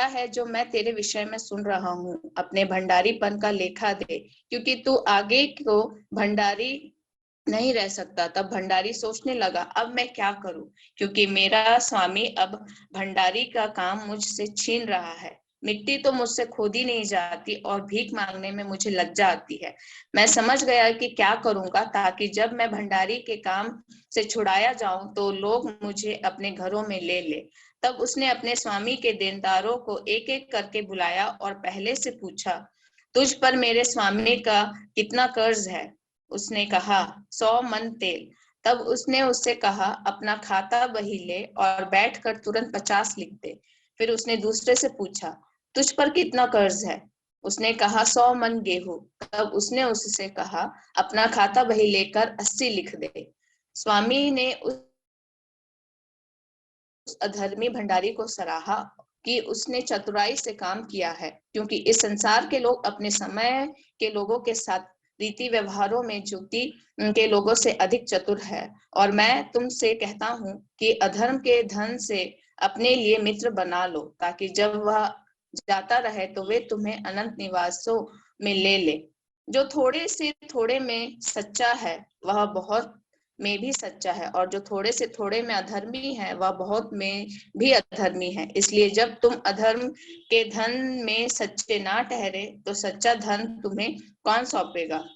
है जो मैं तेरे विषय में सुन रहा हूँ। अपने भंडारीपन का लेखा दे, क्योंकि तू आगे को भंडारी नहीं रह सकता। तब भंडारी सोचने लगा, अब मैं क्या करूं, क्योंकि मेरा स्वामी अब भंडारी का काम मुझसे छीन रहा है। मिट्टी तो मुझसे खोदी नहीं जाती, और भीख मांगने में मुझे लज्जा आती है। मैं समझ गया कि क्या करूंगा, ताकि जब मैं भंडारी के काम से छुड़ाया जाऊं, तो लोग मुझे अपने घरों में ले ले। तब उसने अपने स्वामी के देनदारों को एक एक करके बुलाया, और पहले से पूछा, तुझ पर मेरे स्वामी का कितना कर्ज है। उसने कहा, 100 मन तेल। तब उसने उससे कहा, अपना खाता बही ले और बैठकर तुरंत 50 लिख दे। फिर उसने दूसरे से पूछा, तुझ पर कितना कर्ज है। उसने कहा, 100 मन गेहूं। तब उसने उससे कहा, अपना खाता बही लेकर 80 लिख दे। स्वामी ने उस अधर्मी भंडारी को सराहा कि उसने चतुराई से काम किया है, क्योंकि इस संसार के लोग अपने समय के लोगों के साथ रीति व्यवहारों में ज्योति के लोगों से अधिक चतुर है। और मैं तुमसे कहता हूँ कि अधर्म के धन से अपने लिए मित्र बना लो, ताकि जब वह जाता रहे तो वे तुम्हें अनंत निवासों में ले ले। जो थोड़े से थोड़े में सच्चा है, वह बहुत में भी सच्चा है, और जो थोड़े से थोड़े में अधर्मी है, वह बहुत में भी अधर्मी है। इसलिए जब तुम अधर्म के धन में सच्चे ना ठहरे, तो सच्चा धन तुम्हें कौन सौंपेगा।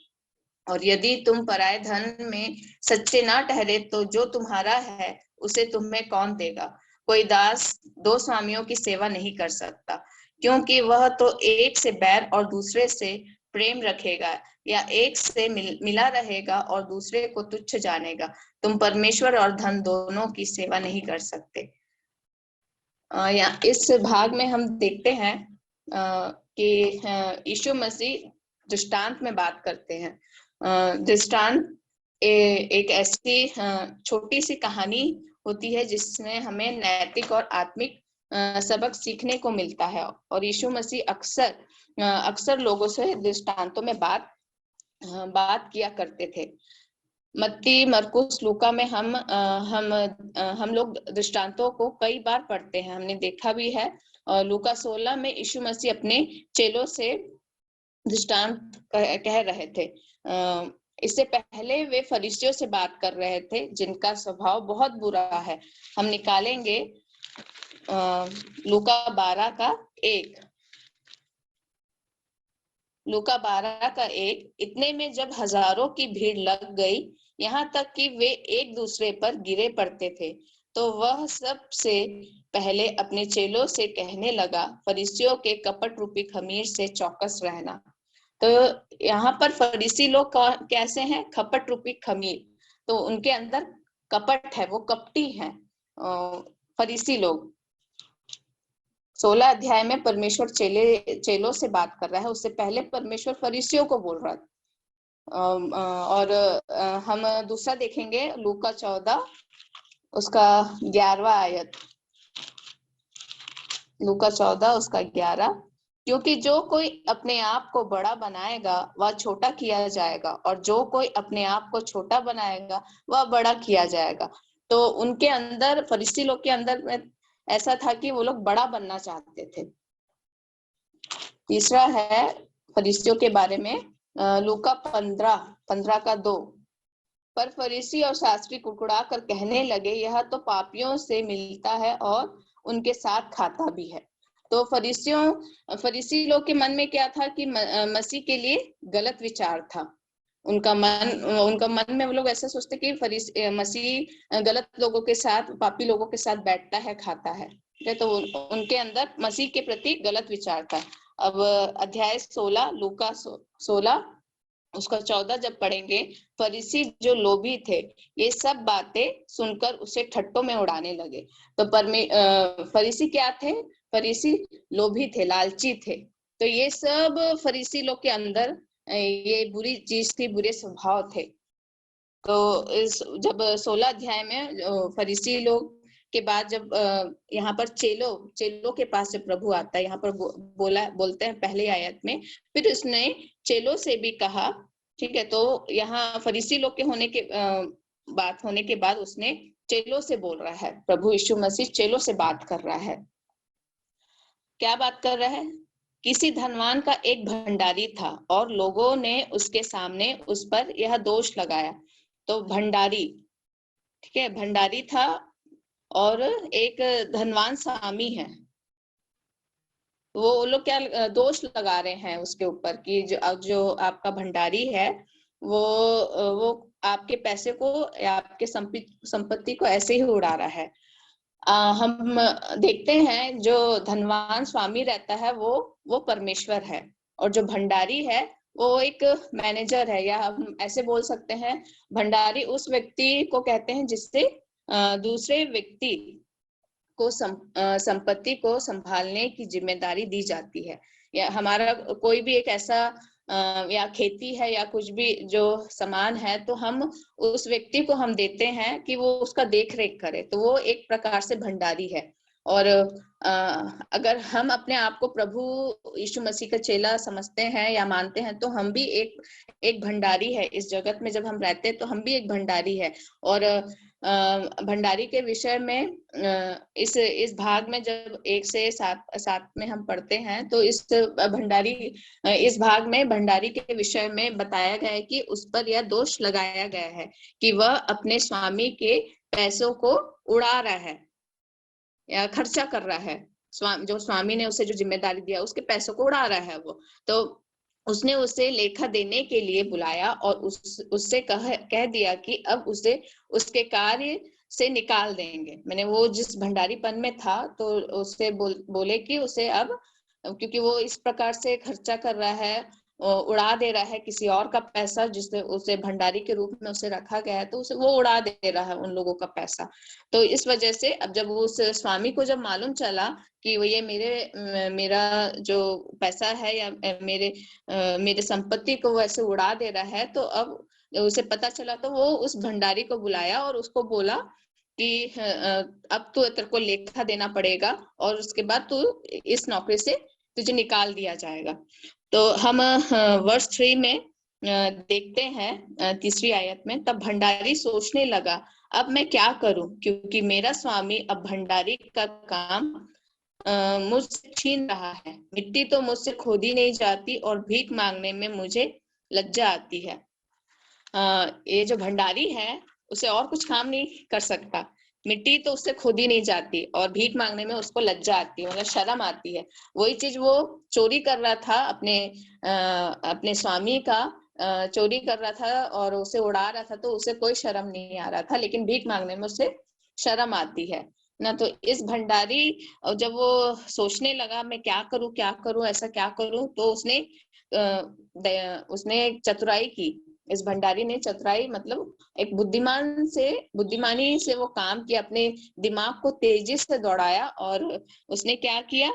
और यदि तुम पराये धन में सच्चे ना ठहरे, तो जो तुम्हारा है उसे तुम्हें कौन देगा। कोई दास दो स्वामियों की सेवा नहीं कर सकता, क्योंकि वह तो एक से बैर और दूसरे से प्रेम रखेगा, या एक से मिला रहेगा और दूसरे को तुच्छ जानेगा। तुम परमेश्वर और धन दोनों की सेवा नहीं कर सकते। या इस भाग में हम देखते हैं कि यीशु मसीह दृष्टांत में बात करते हैं। दृष्टांत एक ऐसी छोटी सी कहानी होती है जिसमें हमें नैतिक और आत्मिक सबक सीखने को मिलता है। और यीशु मसीह अक्सर लोगों से दृष्टांतों में बात किया करते थे। मत्ती, मरकुस, लूका में हम लोग दृष्टांतों को कई बार पढ़ते हैं, हमने देखा भी है। लूका 16 में यीशु मसीह अपने चेलों से दृष्टांत कह रहे थे। इससे पहले वे फरीसियों से बात कर रहे थे जिनका स्वभाव बहुत बुरा है। हम निकालेंगे लूका 12:1। लूका 12:1। इतने में जब हजारों की भीड़ लग गई, यहाँ तक कि वे एक दूसरे पर गिरे पड़ते थे, तो वह सबसे पहले अपने चेलों से कहने लगा, फरीसियों के कपट रूपी खमीर से चौकस रहना। तो यहाँ पर फरीसी लोग कैसे हैं? कपट रूपी खमीर, तो उनके अंदर कपट है, वो कपटी हैं फरीसी लोग। 16 अध्याय में परमेश्वर चेलों से बात कर रहा है, उससे पहले परमेश्वर फरीसियों को बोल रहा था। और हम दूसरा देखेंगे लूका 14 उसका 11वां आयत। लूका 14 उसका 11। क्योंकि जो कोई अपने आप को बड़ा बनाएगा वह छोटा किया जाएगा, और जो कोई अपने आप को छोटा बनाएगा वह बड़ा किया जाएगा। तो उनके अंदर, फरीसी लोग के अंदर ऐसा था कि वो लोग बड़ा बनना चाहते थे। तीसरा है फरीसियों के बारे में, लूका 15:2। पर फरीसी और शास्त्री कुड़कुड़ा कर कहने लगे, यह तो पापियों से मिलता है और उनके साथ खाता भी है। तो फरीसी लोग के मन में क्या था कि मसीह के लिए गलत विचार था। उनका मन में वो लोग ऐसा सोचते कि मसीह गलत लोगों के साथ, पापी लोगों के साथ बैठता है, खाता है। तो उनके अंदर मसीह के प्रति गलत विचार था। अब अध्याय 16 लूका 16 उसका 14 जब पढ़ेंगे, फरीसी जो लोभी थे ये सब बातें सुनकर उसे ठट्टों में उड़ाने लगे। तो फरीसी क्या थे? फरीसी लोभी थे, लालची थे। तो ये सब फरीसी लोग के अंदर ये बुरी चीज थी, बुरे स्वभाव थे। तो जब 16 अध्याय में फरीसी लोग के बाद जब यहाँ पर चेलों के पास जब प्रभु आता है, यहाँ पर बोलते हैं पहले आयत में, फिर उसने चेलों से भी कहा, ठीक है। तो यहाँ फरीसी लोग के बात होने के बाद उसने चेलों से बोल रहा है, प्रभु यीशु मसीह चेलों से बात कर रहा है। क्या बात कर रहा है? किसी धनवान का एक भंडारी था और लोगों ने उसके सामने उस पर यह दोष लगाया। तो भंडारी, ठीक है, भंडारी था और एक धनवान स्वामी है। वो लोग क्या दोष लगा रहे हैं उसके ऊपर कि जो आपका भंडारी है वो आपके पैसे को या आपके संपत्ति को ऐसे ही उड़ा रहा है। हम देखते हैं जो धनवान स्वामी रहता है वो परमेश्वर है, और जो भंडारी है वो एक मैनेजर है, या हम ऐसे बोल सकते हैं भंडारी उस व्यक्ति को कहते हैं जिससे दूसरे व्यक्ति को संपत्ति को संभालने की जिम्मेदारी दी जाती है। या हमारा कोई भी एक ऐसा या खेती है या कुछ भी जो सामान है, तो हम उस व्यक्ति को हम देते हैं कि वो उसका देख रेख करे, तो वो एक प्रकार से भंडारी है। और अगर हम अपने आप को प्रभु यीशु मसीह का चेला समझते हैं या मानते हैं, तो हम भी एक भंडारी है इस जगत में। जब हम रहते हैं तो हम भी एक भंडारी है। और भंडारी के विषय में इस भाग में जब 1 से 7 में हम पढ़ते हैं, तो इस भाग में भंडारी के विषय में बताया गया है कि उस पर यह दोष लगाया गया है कि वह अपने स्वामी के पैसों को उड़ा रहा है या खर्चा कर रहा है। जो स्वामी ने उसे जो जिम्मेदारी दिया उसके पैसों को उड़ा रहा है वो। तो उसने उसे लेखा देने के लिए बुलाया और उससे कह दिया कि अब उसे उसके कार्य से निकाल देंगे। मैंने वो जिस भंडारीपन में था तो उससे बोले कि उसे अब, क्योंकि वो इस प्रकार से खर्चा कर रहा है, उड़ा दे रहा है किसी और का पैसा जिससे उसे भंडारी के रूप में उसे रखा गया है, तो उसे वो उड़ा दे रहा है उन लोगों का पैसा। तो इस वजह से अब जब उस स्वामी को जब मालूम चला कि वो ये मेरा जो पैसा है या मेरे संपत्ति को वो ऐसे उड़ा दे रहा है, तो अब उसे पता चला, तो वो उस भंडारी को बुलाया और उसको बोला कि अब तेरे को लेखा देना पड़ेगा और उसके बाद तू इस नौकरी से तुझे निकाल दिया जाएगा। तो हम वर्ष 3 में देखते हैं 3री आयत में, तब भंडारी सोचने लगा, अब मैं क्या करूं, क्योंकि मेरा स्वामी अब भंडारी का काम मुझसे छीन रहा है। मिट्टी तो मुझसे खोदी नहीं जाती और भीख मांगने में मुझे लज्जा आती है। ये जो भंडारी है उसे और कुछ काम नहीं कर सकता, मिट्टी तो उससे खुद ही नहीं जाती और भीख मांगने में उसको लज्जा आती है, मतलब शर्म आती है। वही चीज वो चोरी कर रहा था अपने स्वामी का, चोरी कर रहा था और उसे उड़ा रहा था, तो उसे कोई शर्म नहीं आ रहा था, लेकिन भीख मांगने में उसे शर्म आती है ना। तो इस भंडारी जब वो सोचने लगा मैं क्या करूं, ऐसा क्या करूं, तो उसने चतुराई की। इस भंडारी ने चतुराई मतलब एक बुद्धिमानी से वो काम किया, अपने दिमाग को तेजी से दौड़ाया। और उसने क्या किया,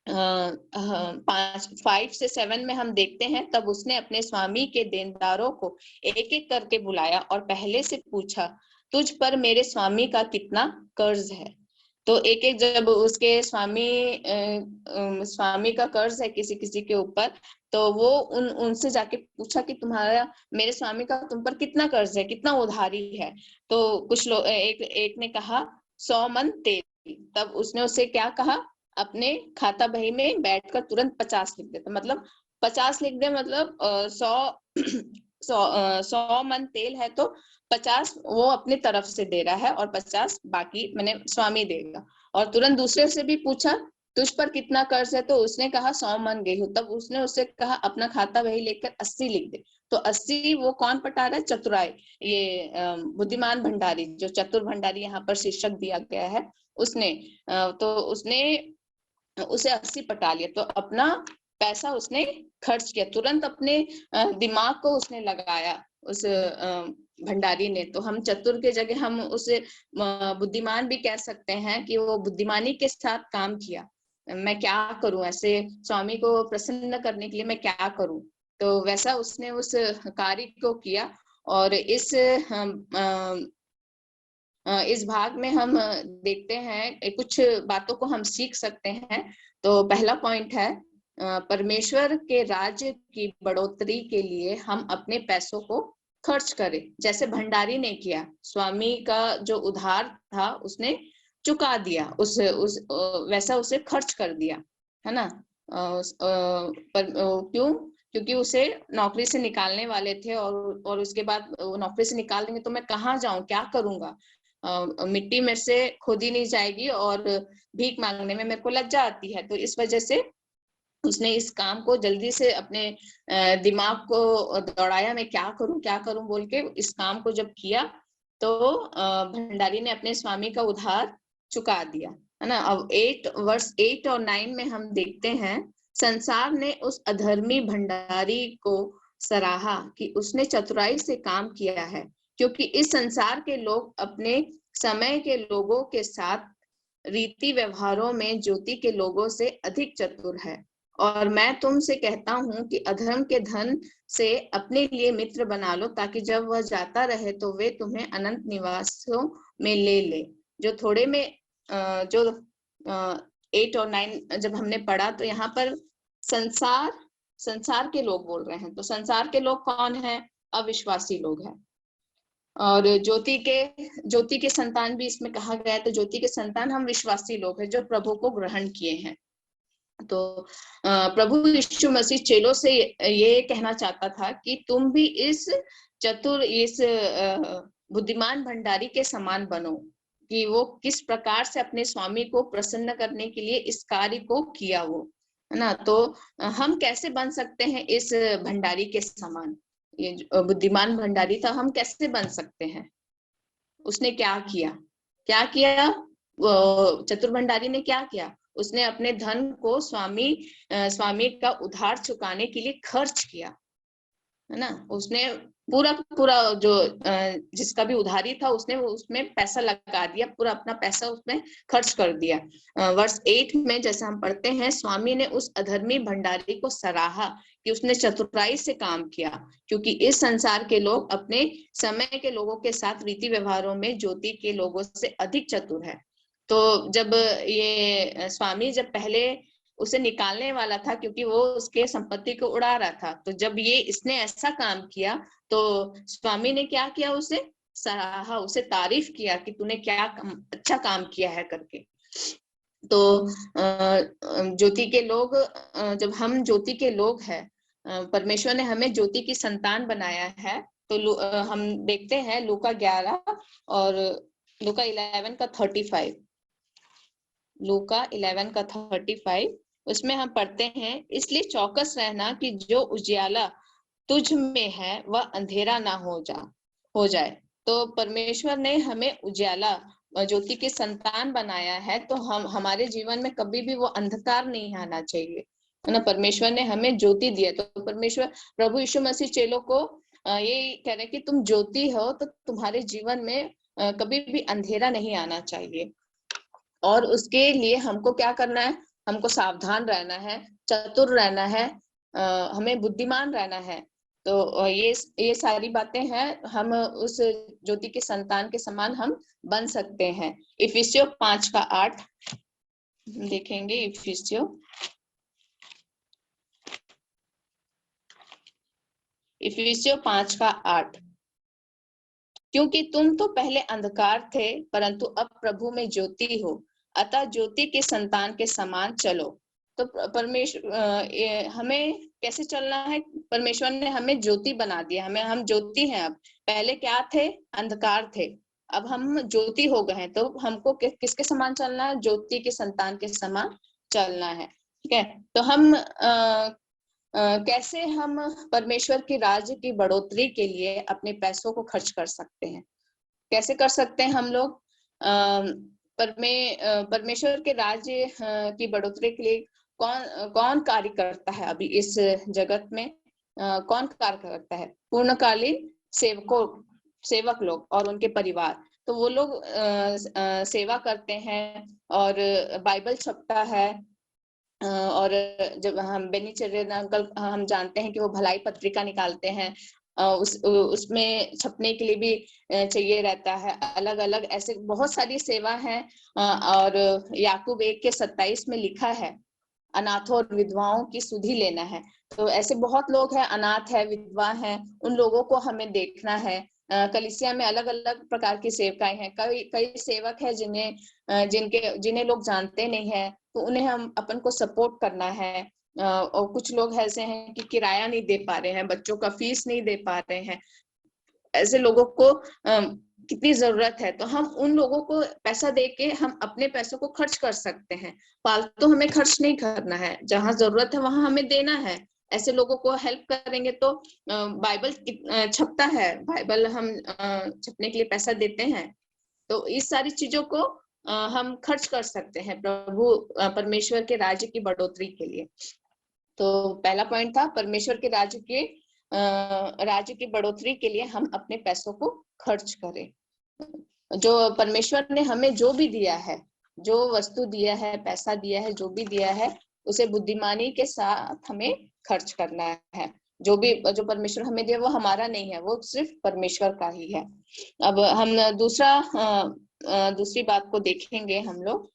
5 से 7 में हम देखते हैं, तब उसने अपने स्वामी के देनदारों को एक एक करके बुलाया और पहले से पूछा, तुझ पर मेरे स्वामी का कितना कर्ज है। तो एक एक जब उसके स्वामी का कर्ज है किसी किसी के ऊपर, तो वो उनसे जाके पूछा कि तुम्हारा मेरे स्वामी का तुम पर कितना कर्ज है, कितना उधारी है। तो कुछ लोग एक ने कहा 100 मन तेल। तब उसने उसे क्या कहा, अपने खाता बही में बैठकर तुरंत 50 लिख दे। तो मतलब 50 लिख दे, मतलब 100 मन तेल है तो 50 वो अपनी तरफ से दे रहा है और 50 बाकी मैंने स्वामी देगा। और तुरंत दूसरे से भी पूछा तुझ पर कितना कर्ज है, तो उसने कहा 100 मन गेहूं। तब उसने उससे कहा अपना खाता वही लेकर 80 लिख दे। तो 80 वो कौन पटा रहा है, चतुराई, ये बुद्धिमान भंडारी, जो चतुर भंडारी यहाँ पर शीर्षक दिया गया है उसने। तो उसने उसे 80 पटा लिया, तो अपना पैसा उसने खर्च किया, तुरंत अपने दिमाग को उसने लगाया उस भंडारी ने। तो हम चतुर के जगह हम उसे बुद्धिमान भी कह सकते हैं कि वो बुद्धिमानी के साथ काम किया। मैं क्या करूं, ऐसे स्वामी को प्रसन्न करने के लिए मैं क्या करूं, तो वैसा उसने उस कार्य को किया। और इस भाग में हम देखते हैं कुछ बातों को हम सीख सकते हैं। तो पहला पॉइंट है, परमेश्वर के राज्य की बढ़ोतरी के लिए हम अपने पैसों को खर्च करें, जैसे भंडारी ने किया। स्वामी का जो उधार था उसने चुका दिया, वैसा उसे खर्च कर दिया, है ना। क्यों? क्योंकि उसे नौकरी से निकालने वाले थे और उसके बाद नौकरी से निकाल देंगे तो मैं कहाँ जाऊं, क्या करूंगा, मिट्टी मेरे से खुद ही नहीं जाएगी और भीख मांगने में मेरे को लज्जा आती है। तो इस वजह से उसने इस काम को जल्दी से अपने दिमाग को दौड़ाया, मैं क्या करूं बोल के इस काम को जब किया, तो भंडारी ने अपने स्वामी का उधार चुका दिया, है ना। अब वर्ष 8 और 9 में हम देखते हैं, संसार ने उस अधर्मी भंडारी को सराहा कि उसने चतुराई से काम किया है, क्योंकि इस संसार के लोग अपने समय के लोगों के साथ रीति व्यवहारों में ज्योति के लोगों से अधिक चतुर है। और मैं तुमसे कहता हूं कि अधर्म के धन से अपने लिए मित्र बना लो, ताकि जब वह जाता रहे तो वे तुम्हें अनंत निवासों में ले। जो थोड़े में जो 8 और 9 जब हमने पढ़ा, तो यहाँ पर संसार के लोग बोल रहे हैं। तो संसार के लोग कौन है? अविश्वासी लोग हैं। और ज्योति के संतान भी इसमें कहा गया है। तो ज्योति के संतान हम विश्वासी लोग हैं जो प्रभु को ग्रहण किए हैं। तो प्रभु यीशु मसीह चेलों से ये कहना चाहता था कि तुम भी इस बुद्धिमान भंडारी के समान बनो, कि वो किस प्रकार से अपने स्वामी को प्रसन्न करने के लिए इस कार्य को किया, वो, है ना। तो हम कैसे बन सकते हैं इस भंडारी के समान? ये बुद्धिमान भंडारी था, हम कैसे बन सकते हैं? उसने क्या किया? चतुर भंडारी ने क्या किया? उसने अपने धन को स्वामी का उधार चुकाने के लिए खर्च किया, है ना। उसने पूरा जो जिसका भी उधारी था उसने उसमें पैसा लगा दिया, पूरा अपना पैसा उसमें खर्च कर दिया। वर्ष 8 में जैसे हम पढ़ते हैं, स्वामी ने उस अधर्मी भंडारी को सराहा कि उसने चतुराई से काम किया, क्योंकि इस संसार के लोग अपने समय के लोगों के साथ रीति व्यवहारों में ज्योति के लोगों से अधिक चतुर है। तो जब ये स्वामी जब पहले उसे निकालने वाला था, क्योंकि वो उसके संपत्ति को उड़ा रहा था, तो जब इसने ऐसा काम किया तो स्वामी ने क्या किया? उसे सराहा, उसे तारीफ किया कि तूने क्या अच्छा काम किया है करके। तो ज्योति के लोग, जब हम ज्योति के लोग हैं, परमेश्वर ने हमें ज्योति की संतान बनाया है, तो हम देखते हैं लूका 11 और लूका 11 का 35। लूका 11 का 35 उसमें हम पढ़ते हैं, इसलिए चौकस रहना कि जो उजियाला तुझ में है वह अंधेरा ना हो जाए। तो परमेश्वर ने हमें उजियाला ज्योति के संतान बनाया है, तो हम हमारे जीवन में कभी भी वो अंधकार नहीं आना चाहिए, है ना। परमेश्वर ने हमें ज्योति दी है, तो परमेश्वर प्रभु यीशु मसीह चेलों को ये कह रहे कि तुम ज्योति हो, तो तुम्हारे जीवन में कभी भी अंधेरा नहीं आना चाहिए। और उसके लिए हमको क्या करना है, हमको सावधान रहना है, चतुर रहना है, हमें बुद्धिमान रहना है। तो ये सारी बातें हैं, हम उस ज्योति के संतान के समान हम बन सकते हैं। इफिसियों 5 का 8 देखेंगे। इफिसियों 5 का 8, क्योंकि तुम तो पहले अंधकार थे परंतु अब प्रभु में ज्योति हो, अतः ज्योति के संतान के समान चलो। तो परमेश्वर हमें कैसे चलना है, परमेश्वर ने हमें ज्योति बना दिया, हम ज्योति हैं। अब पहले क्या थे, अंधकार थे, अब हम ज्योति हो गए हैं। तो हमको किसके समान चलना है, ज्योति के संतान के समान चलना है, ठीक है। तो हम कैसे हम परमेश्वर के राज्य की बढ़ोतरी के लिए अपने पैसों को खर्च कर सकते हैं, कैसे कर सकते हैं हम लोग। परमेश्वर के राज्य की बढ़ोतरी के लिए कौन कार्य करता है अभी इस जगत में, कौन कार्य करता है, पूर्णकालीन सेवक लोग और उनके परिवार। तो वो लोग सेवा करते हैं और बाइबल छपता है, और जब हम बेनीचर्य अंकल हम जानते हैं कि वो भलाई पत्रिका निकालते हैं, उसमें छपने के लिए भी चाहिए रहता है, अलग अलग ऐसे बहुत सारी सेवा है। और याकूब 1 के 27 में लिखा है, अनाथों और विधवाओं की सुधि लेना है। तो ऐसे बहुत लोग हैं, अनाथ है, विधवा है, उन लोगों को हमें देखना है। कलीसिया में अलग अलग प्रकार की सेवकाएं हैं, कई सेवक है जिन्हें लोग जानते नहीं है, तो उन्हें हम अपन को सपोर्ट करना है। और कुछ लोग ऐसे हैं कि किराया नहीं दे पा रहे हैं, बच्चों का फीस नहीं दे पा रहे हैं, ऐसे लोगों को कितनी जरूरत है, तो हम उन लोगों को पैसा दे के हम अपने पैसों को खर्च कर सकते हैं। फालतू हमें खर्च नहीं करना है, जहां जरूरत है वहां हमें देना है। ऐसे लोगों को हेल्प करेंगे तो बाइबल छपता है, बाइबल हम छपने के लिए पैसा देते हैं, तो इस सारी चीजों को हम खर्च कर सकते हैं प्रभु परमेश्वर के राज्य की बढ़ोतरी के लिए। तो पहला पॉइंट था, परमेश्वर के राज्य की बढ़ोतरी के लिए हम अपने पैसों को खर्च करें। जो परमेश्वर ने हमें जो भी दिया है, जो वस्तु दिया है, पैसा दिया है, जो भी दिया है, उसे बुद्धिमानी के साथ हमें खर्च करना है। जो परमेश्वर हमें दिया वो हमारा नहीं है, वो सिर्फ परमेश्वर का ही है। अब हम दूसरी बात को देखेंगे हम लोग।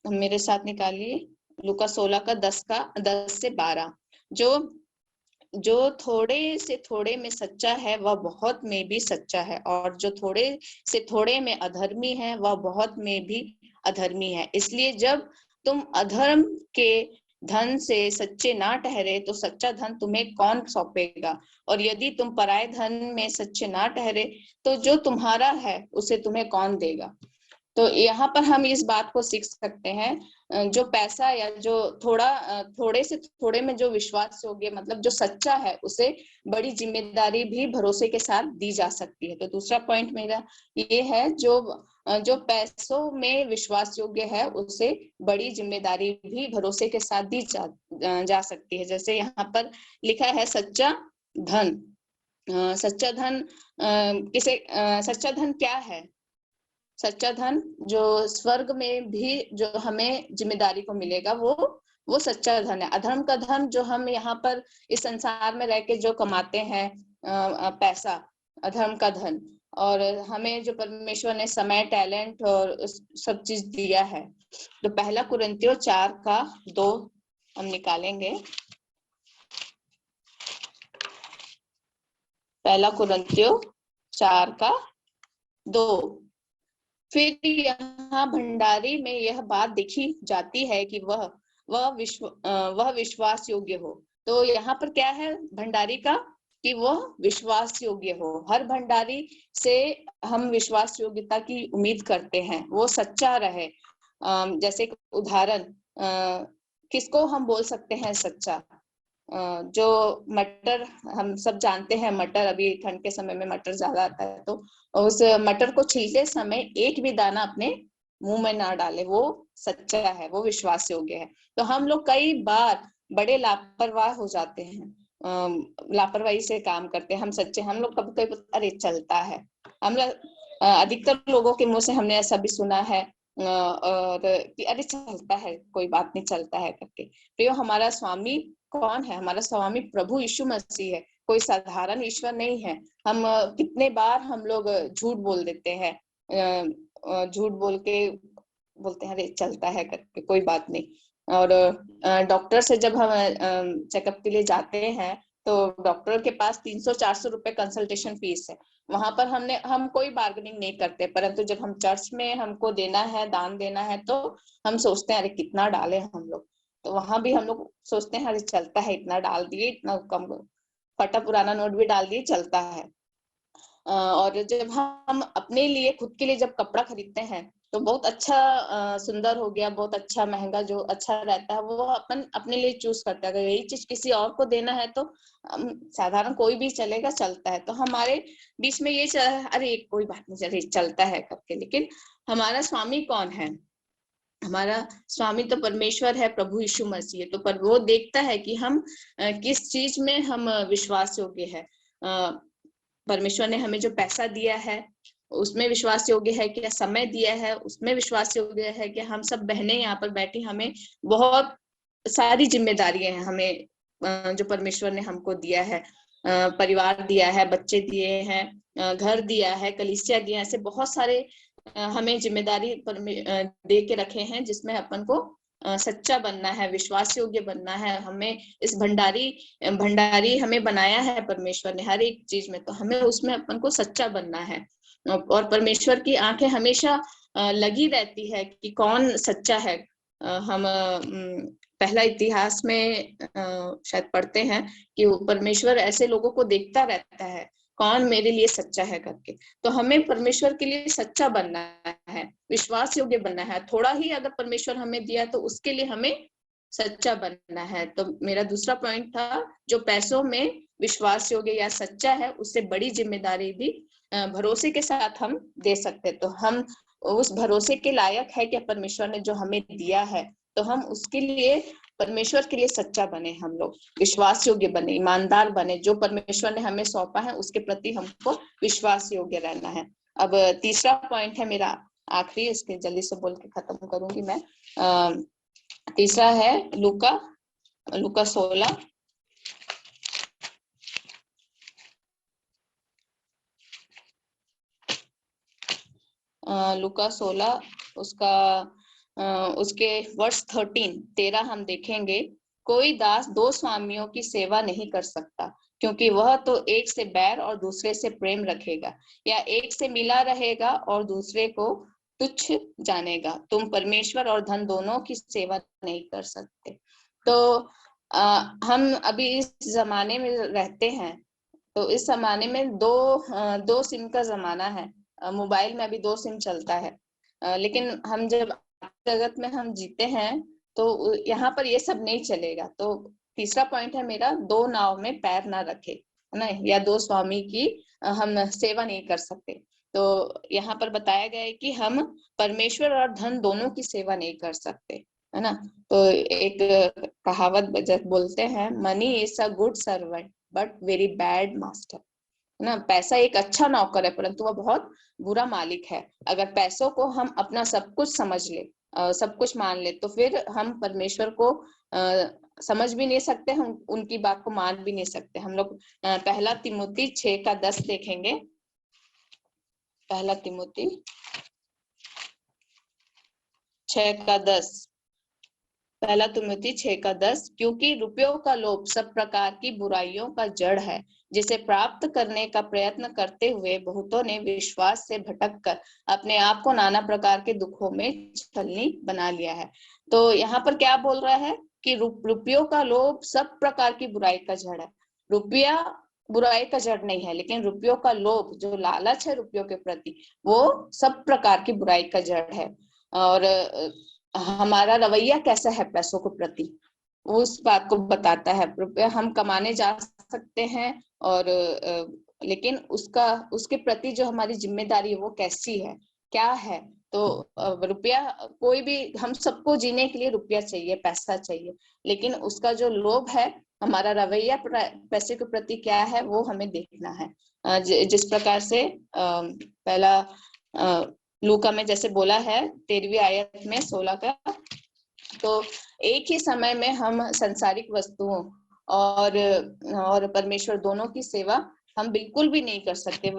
मेरे साथ निकालिए लूका 16 का 10 से 12। जो थोड़े से थोड़े में सच्चा है वह बहुत में भी सच्चा है, और जो थोड़े से थोड़े में अधर्मी है वह बहुत में भी अधर्मी है। इसलिए जब तुम अधर्म के धन से सच्चे ना ठहरे तो सच्चा धन तुम्हें कौन सौंपेगा, और यदि तुम पराये धन में सच्चे ना ठहरे तो जो तुम्हारा है उसे तुम्हें कौन देगा। तो यहाँ पर हम इस बात को सीख सकते हैं, जो पैसा या जो थोड़े से थोड़े में जो विश्वास योग्य, मतलब जो सच्चा है, उसे बड़ी जिम्मेदारी भी भरोसे के साथ दी जा सकती है। तो दूसरा पॉइंट मेरा ये है, जो पैसों में विश्वास योग्य है उसे बड़ी जिम्मेदारी भी भरोसे के साथ दी जा सकती है। जैसे यहाँ पर लिखा है सच्चा धन। सच्चा धन सच्चा धन क्या है? सच्चा धन जो स्वर्ग में भी जो हमें जिम्मेदारी को मिलेगा, वो सच्चा धन है। अधर्म का धन जो हम यहाँ पर इस संसार में रह के जो कमाते हैं, पैसा, अधर्म का धन। और हमें जो परमेश्वर ने समय, टैलेंट और सब चीज दिया है। तो पहला कुरिन्थियों 4 का 2 हम निकालेंगे। पहला कुरिन्थियों 4 का 2। फिर यहाँ भंडारी में यह बात देखी जाती है कि वह विश्वास योग्य हो। तो यहाँ पर क्या है भंडारी का? कि वह विश्वास योग्य हो। हर भंडारी से हम विश्वास योग्यता की उम्मीद करते हैं, वो सच्चा रहे। जैसे एक उदाहरण, किसको हम बोल सकते हैं सच्चा? जो मटर, हम सब जानते हैं मटर, अभी ठंड के समय में मटर ज्यादा आता है, तो उस मटर को छीलते समय एक भी दाना अपने मुंह में ना डाले, वो सच्चा है, वो विश्वास योग्य है। तो हम लोग कई बार बड़े लापरवाह हो जाते हैं, लापरवाही से काम करते हैं। हम सच्चे, हम लोग कभी कभी अरे चलता है, हम लोग अधिकतर लोगों के मुंह से हमने ऐसा भी सुना है और कि अरे चलता है, कोई बात नहीं, चलता है करके। प्रियो, हमारा स्वामी कौन है? हमारा स्वामी प्रभु यीशु मसीह है, कोई साधारण ईश्वर नहीं है। हम कितने बार हम लोग झूठ बोल देते हैं, झूठ बोल के बोलते हैं अरे चलता है करके, कोई बात नहीं। और डॉक्टर से जब हम चेकअप के लिए जाते हैं तो डॉक्टर के पास 300-400 रुपए कंसल्टेशन फीस है। वहां पर हम कोई बार्गेनिंग नहीं करते, परंतु जब हम चर्च में हमको देना है, दान देना है, तो हम सोचते हैं अरे कितना डालें हम लोग। तो वहां भी हम लोग सोचते हैं अरे चलता है, इतना डाल दिए, इतना कम, फटा पुराना नोट भी डाल दिए, चलता है। और जब हम अपने लिए, खुद के लिए जब कपड़ा खरीदते हैं तो बहुत अच्छा, सुंदर हो गया, बहुत अच्छा, महंगा जो अच्छा रहता है वो अपन अपने लिए चूज करता है। अगर यही चीज किसी और को देना है तो साधारण कोई भी चलेगा, चलता है। तो हमारे बीच में ये अरे कोई बात नहीं, चले चलता है करके। लेकिन हमारा स्वामी कौन है? हमारा स्वामी तो परमेश्वर है, प्रभु यीशु मसीह है। तो पर वो देखता है कि हम किस चीज में हम विश्वास योग्य है। परमेश्वर ने हमें जो पैसा दिया है उसमें विश्वास योग्य है क्या? समय दिया है उसमें विश्वास योग्य है क्या? हम सब बहनें यहाँ पर बैठी, हमें बहुत सारी जिम्मेदारियां हैं, हमें जो परमेश्वर ने हमको दिया है, परिवार दिया है, बच्चे दिए हैं, घर दिया है, कलीसिया दिया है, ऐसे बहुत सारे हमें जिम्मेदारी दे के रखे हैं, जिसमें अपन को सच्चा बनना है, विश्वास योग्य बनना है। हमें इस भंडारी हमें बनाया है परमेश्वर ने हर एक चीज में, तो हमें उसमें अपन को सच्चा बनना है। और परमेश्वर की आंखें हमेशा लगी रहती है कि कौन सच्चा है। हम पहला इतिहास में शायद पढ़ते हैं कि परमेश्वर ऐसे लोगों को देखता रहता है, कौन मेरे लिए सच्चा है करके। तो हमें परमेश्वर के लिए सच्चा बनना है, विश्वास योग्य बनना है। थोड़ा ही अगर परमेश्वर हमें दिया तो उसके लिए हमें सच्चा बनना है। तो मेरा दूसरा पॉइंट था, जो पैसों में विश्वास योग्य या सच्चा है, उससे बड़ी जिम्मेदारी भी भरोसे के साथ हम दे सकते। तो हम उस भरोसे के लायक है कि परमेश्वर ने जो हमें दिया है, तो हम उसके लिए, परमेश्वर के लिए सच्चा बने, हम लोग विश्वास योग्य बने, ईमानदार बने। जो परमेश्वर ने हमें सौंपा है उसके प्रति हमको विश्वास योग्य रहना है। अब तीसरा पॉइंट है मेरा आखिरी, इसके जल्दी से बोल के खत्म करूंगी मैं। तीसरा है लूका 16। लूका 16 उसके वर्ष 13 हम देखेंगे। कोई दास दो स्वामियों की सेवा नहीं कर सकता, क्योंकि वह तो एक से बैर और दूसरे से प्रेम रखेगा, या एक से मिला रहेगा और दूसरे को तुच्छ जानेगा। तुम परमेश्वर और धन दोनों की सेवा नहीं कर सकते। तो हम अभी इस जमाने में रहते हैं, तो इस जमाने में दो सिम का जमाना है। मोबाइल में अभी 2 सिम चलता है, लेकिन हम जब जगत में हम जीते हैं तो यहाँ पर ये सब नहीं चलेगा। तो तीसरा पॉइंट है मेरा, 2 नाव में पैर ना रखे, है ना, या 2 स्वामी की हम सेवा नहीं कर सकते। तो यहाँ पर बताया गया है कि हम परमेश्वर और धन दोनों की सेवा नहीं कर सकते, है ना। तो एक कहावत बोलते हैं, money is a good servant but very bad master, है ना। पैसा एक अच्छा नौकर है, परंतु वह बहुत बुरा मालिक है। अगर पैसों को हम अपना सब कुछ समझ ले, सब कुछ मान ले, तो फिर हम परमेश्वर को समझ भी नहीं सकते, हम उनकी बात को मान भी नहीं सकते। हम लोग पहला तिमोथी 6:10 देखेंगे। पहला तिमोथी 6:10, पहला तिमोथी 6:10, क्योंकि रुपयों का लोभ सब प्रकार की बुराइयों का जड़ है, जिसे प्राप्त करने का प्रयत्न करते हुए बहुतों ने विश्वास से भटक कर अपने आप को नाना प्रकार के दुखों में छलनी बना लिया है। तो यहाँ पर क्या बोल रहा है कि रुपयों का लोभ सब प्रकार की बुराई का जड़ है। रुपया बुराई का जड़ नहीं है, लेकिन रुपयों का लोभ, जो लालच है रुपयों के प्रति, वो सब प्रकार की बुराई का जड़ है। और हमारा रवैया कैसा है पैसों के प्रति, उस बात को बताता है। रुपया हम कमाने जा सकते हैं, और लेकिन उसके प्रति जो हमारी जिम्मेदारी है वो कैसी है, क्या है। तो रुपया, कोई भी, हम सबको जीने के लिए रुपया चाहिए, पैसा चाहिए, लेकिन उसका जो लोभ है, हमारा रवैया पैसे के प्रति क्या है, वो हमें देखना है। जिस प्रकार से पहला लूका में जैसे बोला है 13वीं आयत में 16 का, तो एक ही समय में हम सांसारिक वस्तुओं और परमेश्वर दोनों की सेवा हम बिल्कुल भी नहीं कर सकते।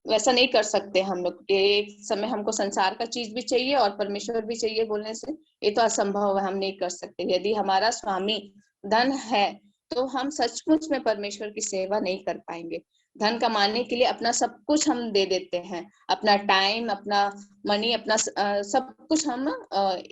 वैसा नहीं कर सकते हम लोग कि एक समय हमको संसार का चीज भी चाहिए और परमेश्वर भी चाहिए बोलने से, ये तो असंभव है, हम नहीं कर सकते। यदि हमारा स्वामी धन है तो हम सचमुच में परमेश्वर की सेवा नहीं कर पाएंगे। धन कमाने के लिए अपना सब कुछ हम दे देते हैं, अपना टाइम, अपना मनी, अपना सब कुछ हम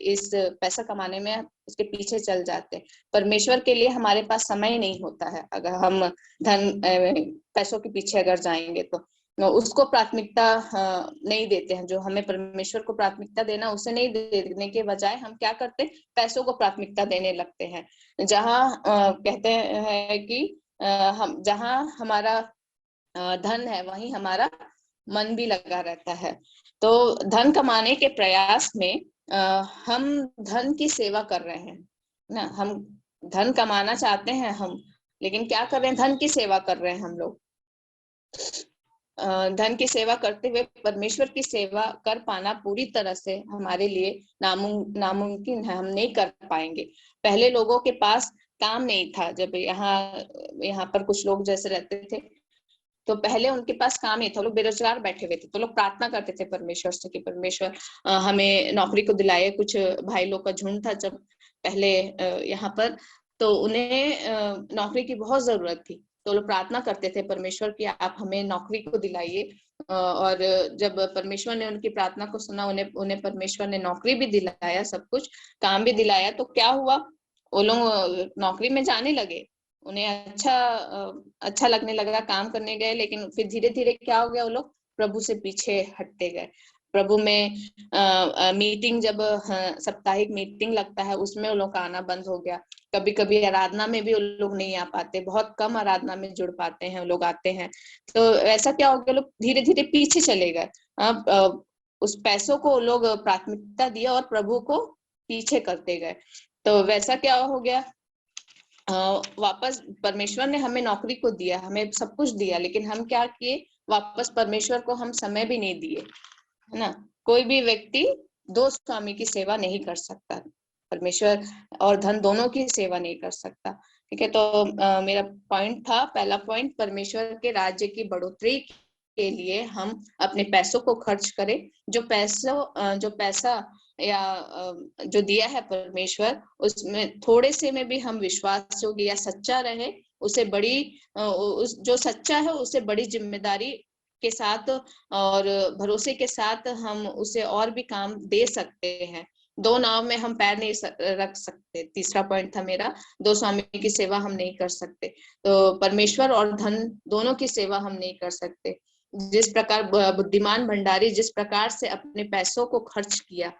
इस पैसा कमाने में उसके पीछे चल जाते हैं। परमेश्वर के लिए हमारे पास समय नहीं होता है। अगर हम पैसों के पीछे अगर जाएंगे तो उसको प्राथमिकता नहीं देते हैं। जो हमें परमेश्वर को प्राथमिकता देना, उसे नहीं देने के बजाय हम क्या करते हैं, पैसों को प्राथमिकता देने लगते हैं। जहाँ कहते हैं कि हम जहाँ हमारा धन है वहीं हमारा मन भी लगा रहता है। तो धन कमाने के प्रयास में हम धन की सेवा कर रहे हैं ना। हम धन कमाना चाहते हैं हम, लेकिन क्या कर रहे हैं, धन की सेवा कर रहे हैं हम लोग। धन की सेवा करते हुए परमेश्वर की सेवा कर पाना पूरी तरह से हमारे लिए नामुमकिन है, हम नहीं कर पाएंगे। पहले लोगों के पास काम नहीं था। जब यहाँ पर कुछ लोग जैसे रहते थे, तो पहले उनके पास काम नहीं था, लोग बेरोजगार बैठे हुए थे, तो लोग प्रार्थना करते थे परमेश्वर से कि परमेश्वर हमें नौकरी को दिलाए। कुछ भाई लोग का झुंड था जब पहले यहाँ पर, तो उन्हें नौकरी की बहुत जरूरत थी, तो लोग प्रार्थना करते थे परमेश्वर कि आप हमें नौकरी को दिलाइए। और जब परमेश्वर ने उनकी प्रार्थना को सुना, उन्हें परमेश्वर ने नौकरी भी दिलाया, सब कुछ काम भी दिलाया। तो क्या हुआ, वो लोग नौकरी में जाने लगे, उन्हें अच्छा लगने लगा, काम करने गए। लेकिन फिर धीरे धीरे क्या हो गया, वो लोग प्रभु से पीछे हटते गए। प्रभु में मीटिंग, जब साप्ताहिक मीटिंग लगता है, उसमें वो लोग का आना बंद हो गया। कभी कभी आराधना में भी वो लोग नहीं आ पाते, बहुत कम आराधना में जुड़ पाते हैं, लोग आते हैं। तो ऐसा क्या हो गया, लोग धीरे धीरे पीछे चले गए। उस पैसों को लोग प्राथमिकता दिया और प्रभु को पीछे करते गए। तो वैसा क्या हो गया, वापस परमेश्वर ने हमें नौकरी को दिया, हमें सब कुछ दिया, लेकिन हम क्या किए, वापस परमेश्वर को हम समय भी नहीं दिए, है ना। कोई भी व्यक्ति दो स्वामी की सेवा नहीं कर सकता, परमेश्वर और धन दोनों की सेवा नहीं कर सकता। ठीक है, तो मेरा पॉइंट था, पहला पॉइंट, परमेश्वर के राज्य की बढ़ोतरी के लिए हम अपने पैसों को खर्च करें। जो पैसा या जो दिया है परमेश्वर, उसमें थोड़े से में भी हम विश्वास योग्य या सच्चा रहे, उसे जो सच्चा है उसे बड़ी जिम्मेदारी के साथ और भरोसे के साथ हम उसे और भी काम दे सकते हैं। दो नाव में हम पैर नहीं रख सकते। तीसरा पॉइंट था मेरा, दो स्वामी की सेवा हम नहीं कर सकते। तो परमेश्वर और धन दोनों की सेवा हम नहीं कर सकते। जिस प्रकार बुद्धिमान भंडारी जिस प्रकार से अपने पैसों को खर्च किया,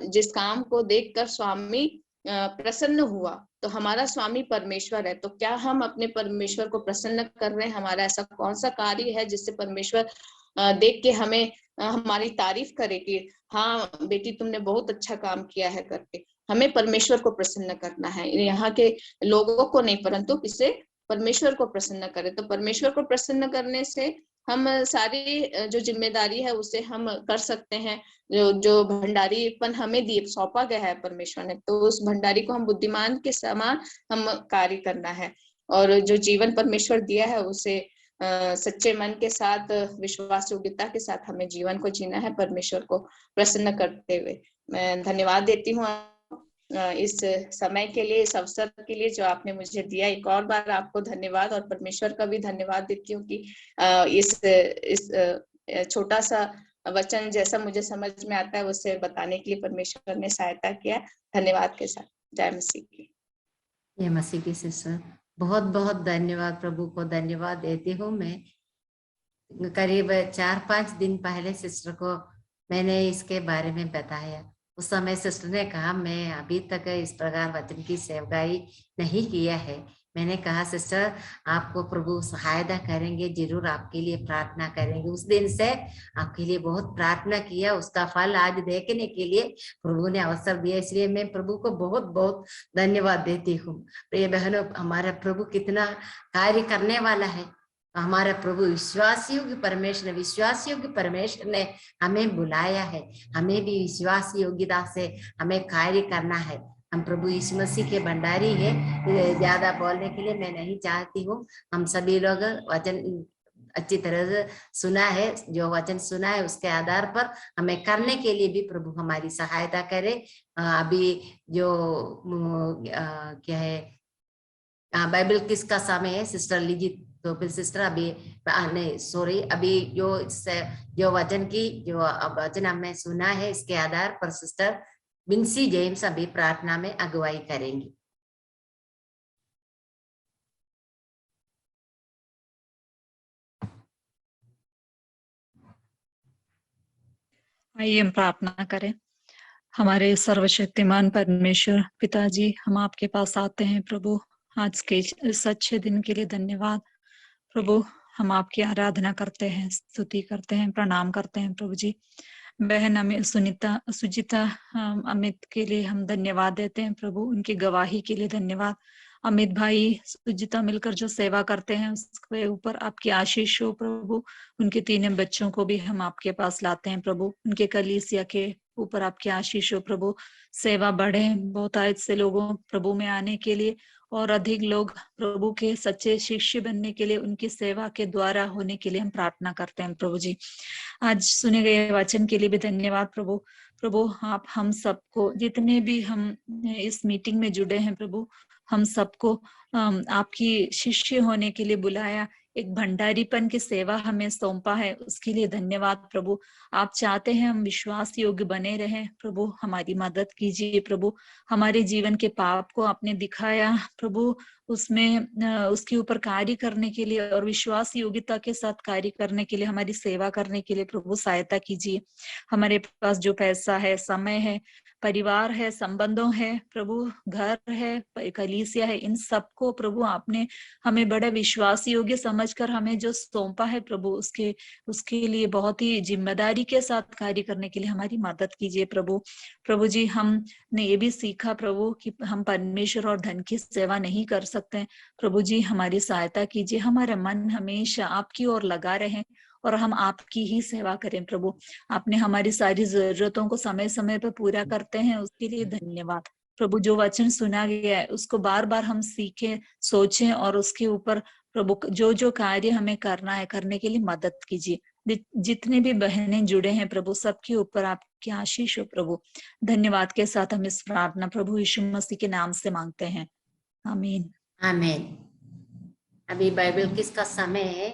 जिस काम को देखकर स्वामी प्रसन्न हुआ, तो हमारा स्वामी परमेश्वर है। तो क्या हम अपने परमेश्वर को प्रसन्न कर रहे हैं? हमारा ऐसा कौन सा कार्य है जिससे परमेश्वर देख के हमें हमारी तारीफ करे कि हाँ बेटी तुमने बहुत अच्छा काम किया है करके? हमें परमेश्वर को प्रसन्न करना है, यहाँ के लोगों को नहीं, परंतु किसे, परमेश्वर को प्रसन्न करे। तो परमेश्वर को प्रसन्न करने से हम सारी जो जिम्मेदारी है उसे हम कर सकते हैं। जो भंडारीपन हमें दिए सौंपा गया है परमेश्वर ने, तो उस भंडारी को हम बुद्धिमान के समान हम कार्य करना है। और जो जीवन परमेश्वर दिया है उसे सच्चे मन के साथ, विश्वास योग्यता के साथ हमें जीवन को जीना है, परमेश्वर को प्रसन्न करते हुए। मैं धन्यवाद देती हूँ इस समय के लिए, इस अवसर के लिए जो आपने मुझे दिया। एक और बार आपको धन्यवाद, और परमेश्वर का भी धन्यवाद देती हूँ कि इस छोटा सा वचन जैसा मुझे समझ में आता है उसे बताने के लिए परमेश्वर ने सहायता किया। धन्यवाद के साथ। जय मसीह की। जय मसीह की सिस्टर। बहुत बहुत धन्यवाद, प्रभु को धन्यवाद देती हूँ। मैं करीब 4-5 दिन पहले सिस्टर को मैंने इसके बारे में बताया। उस समय सिस्टर ने कहा मैं अभी तक इस प्रकार वचन की सेवकाई नहीं किया है। मैंने कहा सिस्टर आपको प्रभु सहायता करेंगे, जरूर आपके लिए प्रार्थना करेंगे। उस दिन से आपके लिए बहुत प्रार्थना किया, उसका फल आज देखने के लिए प्रभु ने अवसर दिया, इसलिए मैं प्रभु को बहुत बहुत धन्यवाद देती हूँ। प्रिय बहनों, हमारा प्रभु कितना कार्य करने वाला है। हमारा प्रभु विश्वासियों की परमेश्वर ने हमें बुलाया है। हमें भी विश्वास योग्यता से हमें कार्य करना है। हम प्रभु यीशु मसीह के भंडारी है। ज्यादा बोलने के लिए मैं नहीं चाहती हूँ। हम सभी लोग वचन अच्छी तरह से सुना है, जो वचन सुना है उसके आधार पर हमें करने के लिए भी प्रभु हमारी सहायता करे। अभी जो क्या है, बाइबल किसका समय है, सिस्टर लीजी तो फिर सिस्टर अभी नहीं सॉरी, अभी जो वचन हमें सुना है इसके आधार पर सिस्टर विंसी जेम्स अभी प्रार्थना में अगुवाई करेंगी। आइए हम प्रार्थना करें। हमारे सर्वशक्तिमान परमेश्वर पिताजी, हम आपके पास आते हैं प्रभु। आज के इस अच्छे दिन के लिए धन्यवाद प्रभु। हम आपकी आराधना करते हैं, स्तुति करते हैं, प्रणाम करते हैं प्रभु जी। बहन हमें सुजिता अमित के लिए हम धन्यवाद देते हैं प्रभु, उनकी गवाही के लिए धन्यवाद। अमित भाई सुजिता मिलकर जो सेवा करते हैं उसके ऊपर आपकी आशीष हो प्रभु। उनके 3 बच्चों को भी हम आपके पास लाते हैं प्रभु। उनके कलीसिया के ऊपर आपकी आशीष हो प्रभु। सेवा बढ़े, बहुतायत से लोगों प्रभु में आने के लिए और अधिक लोग प्रभु के सच्चे शिष्य बनने के लिए, उनकी सेवा के द्वारा होने के लिए हम प्रार्थना करते हैं प्रभु जी। आज सुने गए वचन के लिए भी धन्यवाद प्रभु। प्रभु आप हम सबको, जितने भी हम इस मीटिंग में जुड़े हैं प्रभु, हम सबको आपकी शिष्य होने के लिए बुलाया, एक भंडारीपन की सेवा हमें सौंपा है, उसके लिए धन्यवाद प्रभु। आप चाहते हैं हम विश्वास योग्य बने रहें प्रभु, हमारी मदद कीजिए प्रभु। हमारे जीवन के पाप को आपने दिखाया प्रभु, उसमें उसके ऊपर कार्य करने के लिए और विश्वास योग्यता के साथ कार्य करने के लिए, हमारी सेवा करने के लिए प्रभु सहायता कीजिए। हमारे पास जो पैसा है, समय है, परिवार है, संबंधों है प्रभु, घर है, कलीसिया है, इन सबको प्रभु आपने हमें बड़ा विश्वास योग्य समझकर हमें जो सौंपा है प्रभु, उसके लिए बहुत ही जिम्मेदारी के साथ कार्य करने के लिए हमारी मदद कीजिए प्रभु। प्रभु जी, हमने ये भी सीखा प्रभु कि हम परमेश्वर और धन की सेवा नहीं कर सकते। प्रभु जी हमारी सहायता कीजिए, हमारा मन हमेशा आपकी ओर लगा रहे और हम आपकी ही सेवा करें प्रभु। आपने हमारी सारी जरूरतों को समय समय पर पूरा करते हैं, उसके लिए धन्यवाद प्रभु। जो वचन सुना गया है उसको बार बार हम सीखें, सोचें और उसके ऊपर प्रभु जो कार्य हमें करना है करने के लिए मदद कीजिए। जितने भी बहनें जुड़े हैं प्रभु, सबके ऊपर आपकी आशीष हो प्रभु। धन्यवाद के साथ हम इस प्रार्थना प्रभु यीशु मसीह के नाम से मांगते हैं, आमीन आमीन। अभी बाइबल किसका समय है,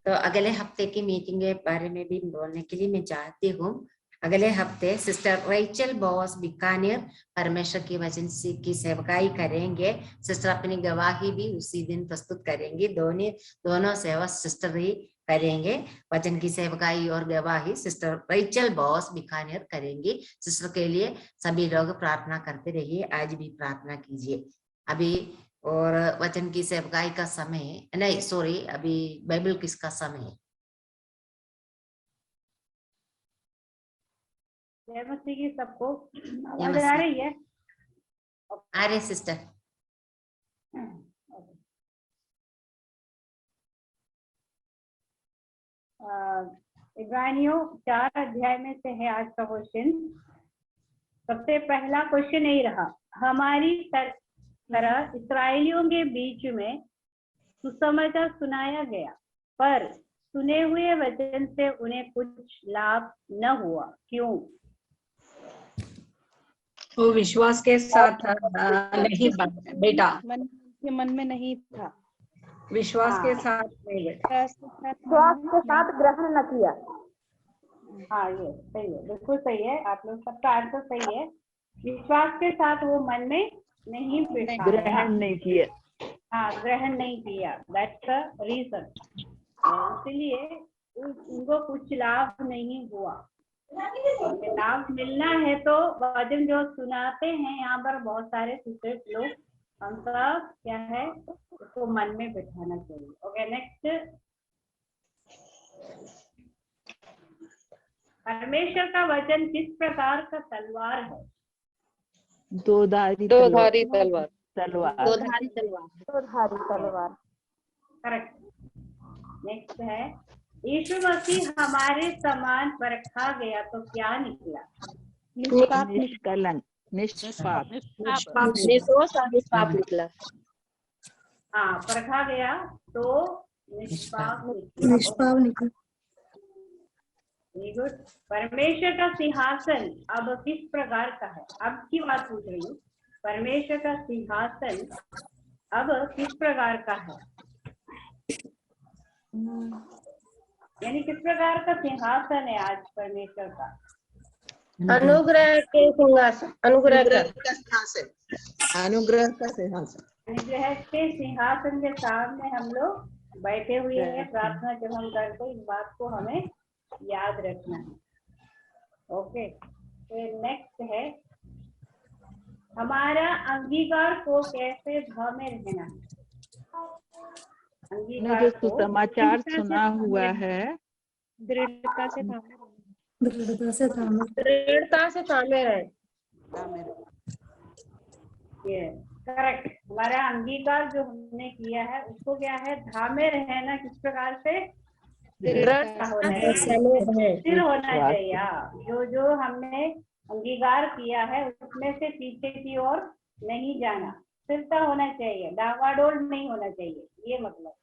तो अगले हफ्ते की मीटिंग के बारे में भी बोलने के लिए मैं चाहती हूँ। अगले हफ्ते सिस्टर रेचल बॉस बीकानेर परमेश्वर की वचन की सेवकाई करेंगे। सिस्टर अपनी गवाही भी उसी दिन प्रस्तुत करेंगी। दोनों सेवा सिस्टर ही करेंगे। वचन की सेवकाई और गवाही सिस्टर रेचल बॉस बीकानेर करेंगी। सिस्टर के लिए सभी लोग प्रार्थना करते रहिए, आज भी प्रार्थना कीजिए। अभी और वचन की सेवकाई का समय नहीं, सॉरी, अभी बाइबल किसका समय है। जय मसीह की सबको। आवाज आ रही है? आ रही सिस्टर। इब्रानियों 4 अध्याय में से है आज का क्वेश्चन। सबसे पहला क्वेश्चन यही रहा, हमारी तरह इस्राएलियों के बीच में सुसमाचार सुनाया गया, पर सुने हुए वचन से उन्हें कुछ लाभ न हुआ, क्यों? वो विश्वास के साथ नहीं बेटा, मन में नहीं था, विश्वास के साथ नहीं बेटा, विश्वास के साथ ग्रहण न किया। हाँ, ये सही है, बिल्कुल सही है, आप लोग सबका आंसर सही है। विश्वास के साथ वो मन में नहीं बैठा, ग्रहण नहीं किए। हाँ, ग्रहण नहीं किया, दैट्स द रीजन। इसलिए उनको कुछ लाभ नहीं हुआ। लाभ मिलना है तो वचन जो सुनाते हैं यहाँ पर बहुत सारे दूसरे लोग, हमका क्या है उसको मन में बिठाना चाहिए। Okay, next. परमेश्वर का वचन किस प्रकार का तलवार है? दोधारी तलवार। करेक्ट। नेक्स्ट है, यीशु मसीह हमारे समान परखा गया तो क्या निकला? निष्कलंक, निष्पाप निकला। हाँ, परखा गया तो निष्पाप निकला। Very good. परमेश्वर का सिंहासन अब किस प्रकार का है? अब की बात पूछ रही हूँ। परमेश्वर का सिंहासन अब किस प्रकार का है? यानी किस प्रकार का सिंहासन है आज परमेश्वर का? अनुग्रह के सिंहासन। अनुग्रह के सिंहासन के सामने हम लोग बैठे हुए हैं। प्रार्थना जब हम करते इस बात को हमें याद रखना है। ओके, फिर नेक्स्ट है, हमारा अंगीकार को कैसे भाव में रहना है? ने जो सुसमाचार सुना हुआ है दृढ़ता से थामे रहे। करेक्ट। हमारा अंगीकार जो हमने किया है उसको क्या है, थामे रहना। किस प्रकार से? स्थिर होना चाहिए। जो हमने अंगीकार किया है उसमें से पीछे की ओर नहीं जाना, स्थिरता होना चाहिए, डावाडोल नहीं होना चाहिए। ये मतलब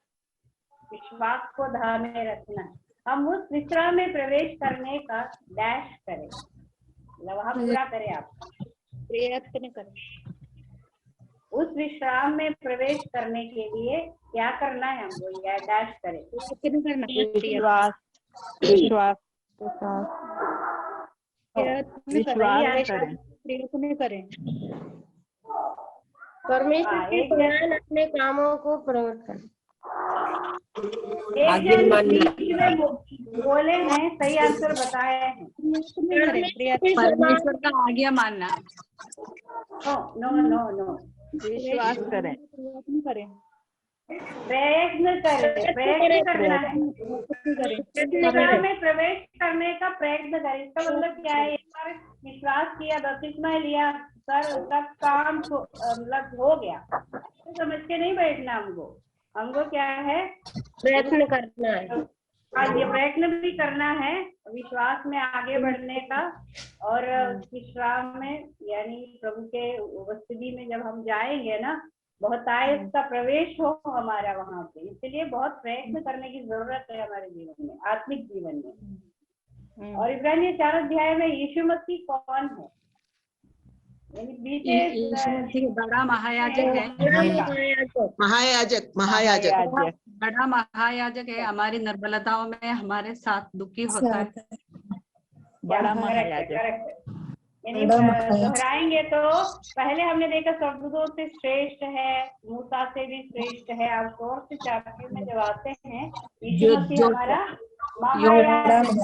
विश्वास को धामे रखना। हम उस विश्राम में प्रवेश करने का डैश करें, वहाँ पूरा करें, आप प्रयत्न करें। उस विश्राम में प्रवेश करने के लिए क्या करना है हमको? यह डैश करें, विश्वास प्रयत्न करें। परमेश्वर के समान अपने कामों को प्रकट करें। एक जन बीच में बोले हैं, सही आंसर बताया है। परमेश्वर का आज्ञा मानना। नो नो नो, विश्वास करें। प्रयत्न करना है। विश्राम में प्रवेश करने का प्रयत्न करें। इसका मतलब क्या है? एक बार विश्वास किया, बपतिस्मा लिया, सर उसका काम मतलब हो गया, तो समझ के नहीं बैठना। हमको क्या है? प्रयत्न करना है। हाँ, ये प्रयत्न भी करना है विश्वास में आगे बढ़ने का। और विश्राम में यानी प्रभु के उपस्थिति में जब हम जाएंगे ना, बहुत आयस का प्रवेश हो हमारा वहां पे। इसलिए बहुत प्रयत्न करने की जरूरत है हमारे जीवन में, आत्मिक जीवन में। और इब्रानियों 4 अध्याय में यीशु मसीह कौन है? यीशु मसीह बड़ा महायाजक है। महायाजक बड़ा महायाजक है। हमारी निर्बलताओं में हमारे साथ दुखी होता है। बड़ा महायाजक। यानी दोहराएंगे तो पहले हमने देखा स्वर्गदूतों से श्रेष्ठ है, मूसा से भी श्रेष्ठ है। आप 4th चैप्टर में जब आते हैं, यीशु मसीह हमारा महायाजक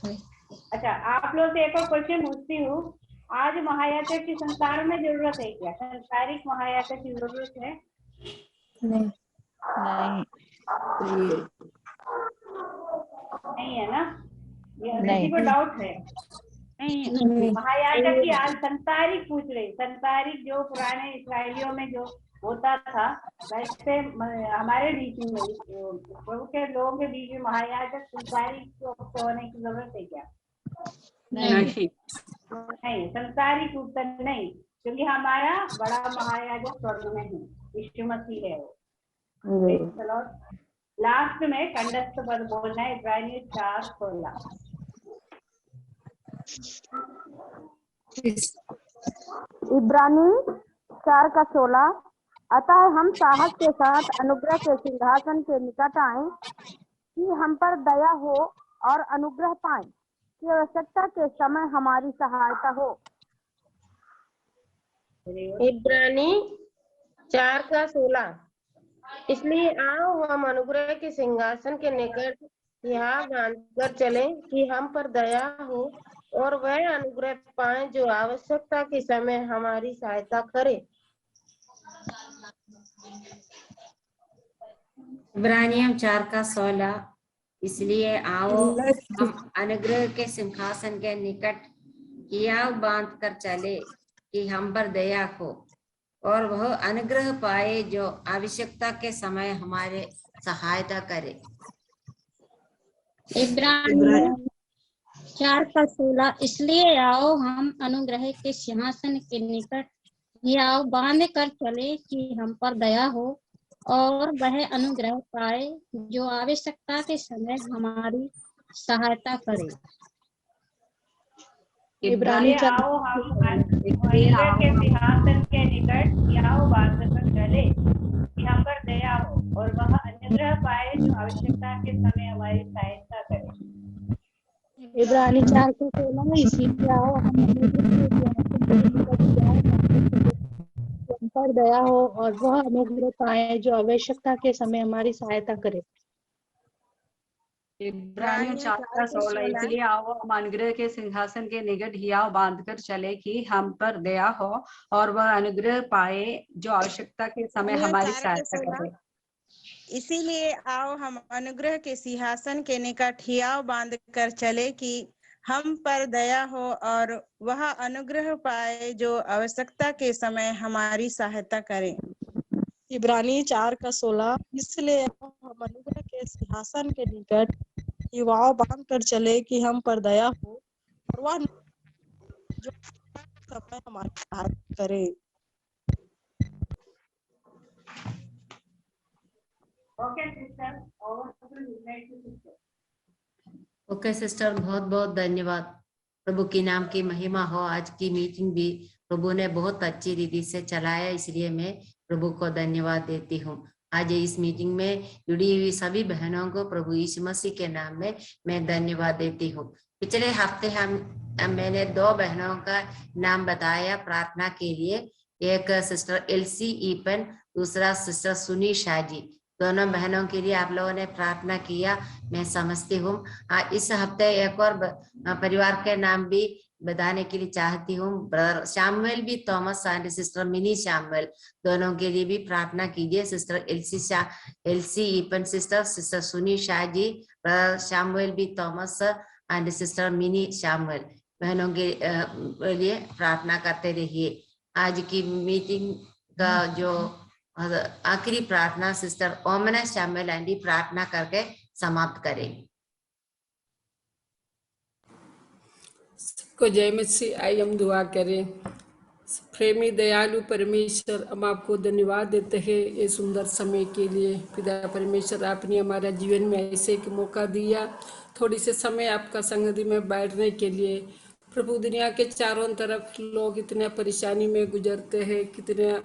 है। अच्छा, आप लोग से एक और क्वेश्चन पूछती हूँ। आज महायाजक की संसार में जरूरत है क्या? संसारिक महायाजक की जरूरत है? नहीं है ना? ये किसी को डाउट है? महायाजक की आज संसारिक पूछ रही। संसारिक जो पुराने इस्राएलियों में जो होता था, वैसे हमारे बीच में प्रभु के लोगों के बीच में महायाजक संसारिक होने की जरूरत है क्या? नहीं, संसारिक उत्तर नहीं, क्योंकि हमारा बड़ा महायाजक स्वर्ग में है, यीशु मसीह है वो। लास्ट में कंडस्थ पद बोलना है, इब्रानियों 4:16। इब्रानी 4:16। अतः हम साहस के साथ अनुग्रह के सिंहासन के निकट आए कि हम पर दया हो और अनुग्रह पाएं कि आवश्यकता के समय हमारी सहायता हो। इब्रानी 4:16। इसलिए आओ हम अनुग्रह के सिंहासन के निकट यहाँ बांधकर चले कि हम पर दया हो और वह अनुग्रह पाए जो आवश्यकता के समय हमारी सहायता करे। इब्रानियम 4:16। इसलिए आओ हम अनुग्रह के सिंहासन के निकट हियाव बांध कर चले कि हम पर दया हो और वह अनुग्रह पाए जो आवश्यकता के समय हमारे सहायता करे। इब्रानियम 4:16। इसलिए आओ हम अनुग्रह के सिंहासन के निकट हियाव बांध कर चले कि हम पर दया हो और वह अनुग्रह पाए जो आवश्यकता के समय हमारी सहायता करे। इब्रानी आओ हम अनुग्रह के सिंहासन के निकट हियाव बांध कर चले कि हम पर दया हो और वह अनुग्रह पाए जो आवश्यकता के समय हमारी सहायता करे। इब्रानी 4:16। इसीलिए आओ हम पर दया हो और वह अनुग्रह पाए जो आवश्यकता के समय हमारी सहायता करे। इब्रानियों 4:16। इसलिए आओ हम अनुग्रह के सिंहासन के निकट हियाव बांधकर चले कि हम पर दया हो और वह अनुग्रह पाए जो आवश्यकता के समय हमारी सहायता करे। इसीलिए आओ हम अनुग्रह के सिंहासन के निकट हियाव बांध कर चले कि हम पर दया हो और वह अनुग्रह पाए जो आवश्यकता के समय हमारी सहायता करे। इब्रानी 4:16। इसलिए हम अनुग्रह के सिंहासन के निकट हियाव बांध कर चले कि हम पर दया हो और वह जो समय हमारी सहायता करे। ओके सिस्टर, बहुत बहुत धन्यवाद। प्रभु की नाम की महिमा हो। आज की मीटिंग भी प्रभु ने बहुत अच्छी रीति से चलाया, इसलिए मैं प्रभु को धन्यवाद देती हूँ। आज इस मीटिंग में जुड़ी हुई सभी बहनों को प्रभु यीशु मसीह के नाम में मैं धन्यवाद देती हूँ। पिछले हफ्ते मैंने 2 बहनों का नाम बताया प्रार्थना के लिए। एक सिस्टर एलसी ईपन, दूसरा सिस्टर सुनी शाजी। दोनों बहनों के लिए आप लोगों ने प्रार्थना किया, मैं समझती हूँ। इस हफ्ते एक और परिवार के नाम भी बताने के लिए चाहती हूँ। Brother Samuel B Thomas and sister Mini Samuel, दोनों के लिए भी प्रार्थना कीजिए। Sister Elsy Eapen sister, sister Suni Shah ji, brother Samuel B Thomas and sister Mini Samuel, बहनों के लिए प्रार्थना करते रहिए। आज की मीटिंग का जो आखिरी प्रार्थना सिस्टर ओमना शामुएल आंटी प्रार्थना करके समाप्त करेंगे। सबको जय मसीह। आइए हम दुआ करें। प्रेमी दयालु परमेश्वर, हम आपको धन्यवाद देते हैं ये सुंदर समय के लिए। पिता परमेश्वर, आपने हमारा जीवन में ऐसे एक मौका दिया, थोड़ी से समय आपका संगति में बैठने के लिए। प्रभु, दुनिया के चारों तरफ लोग इतने परेशानी में गुजरते हैं, कितने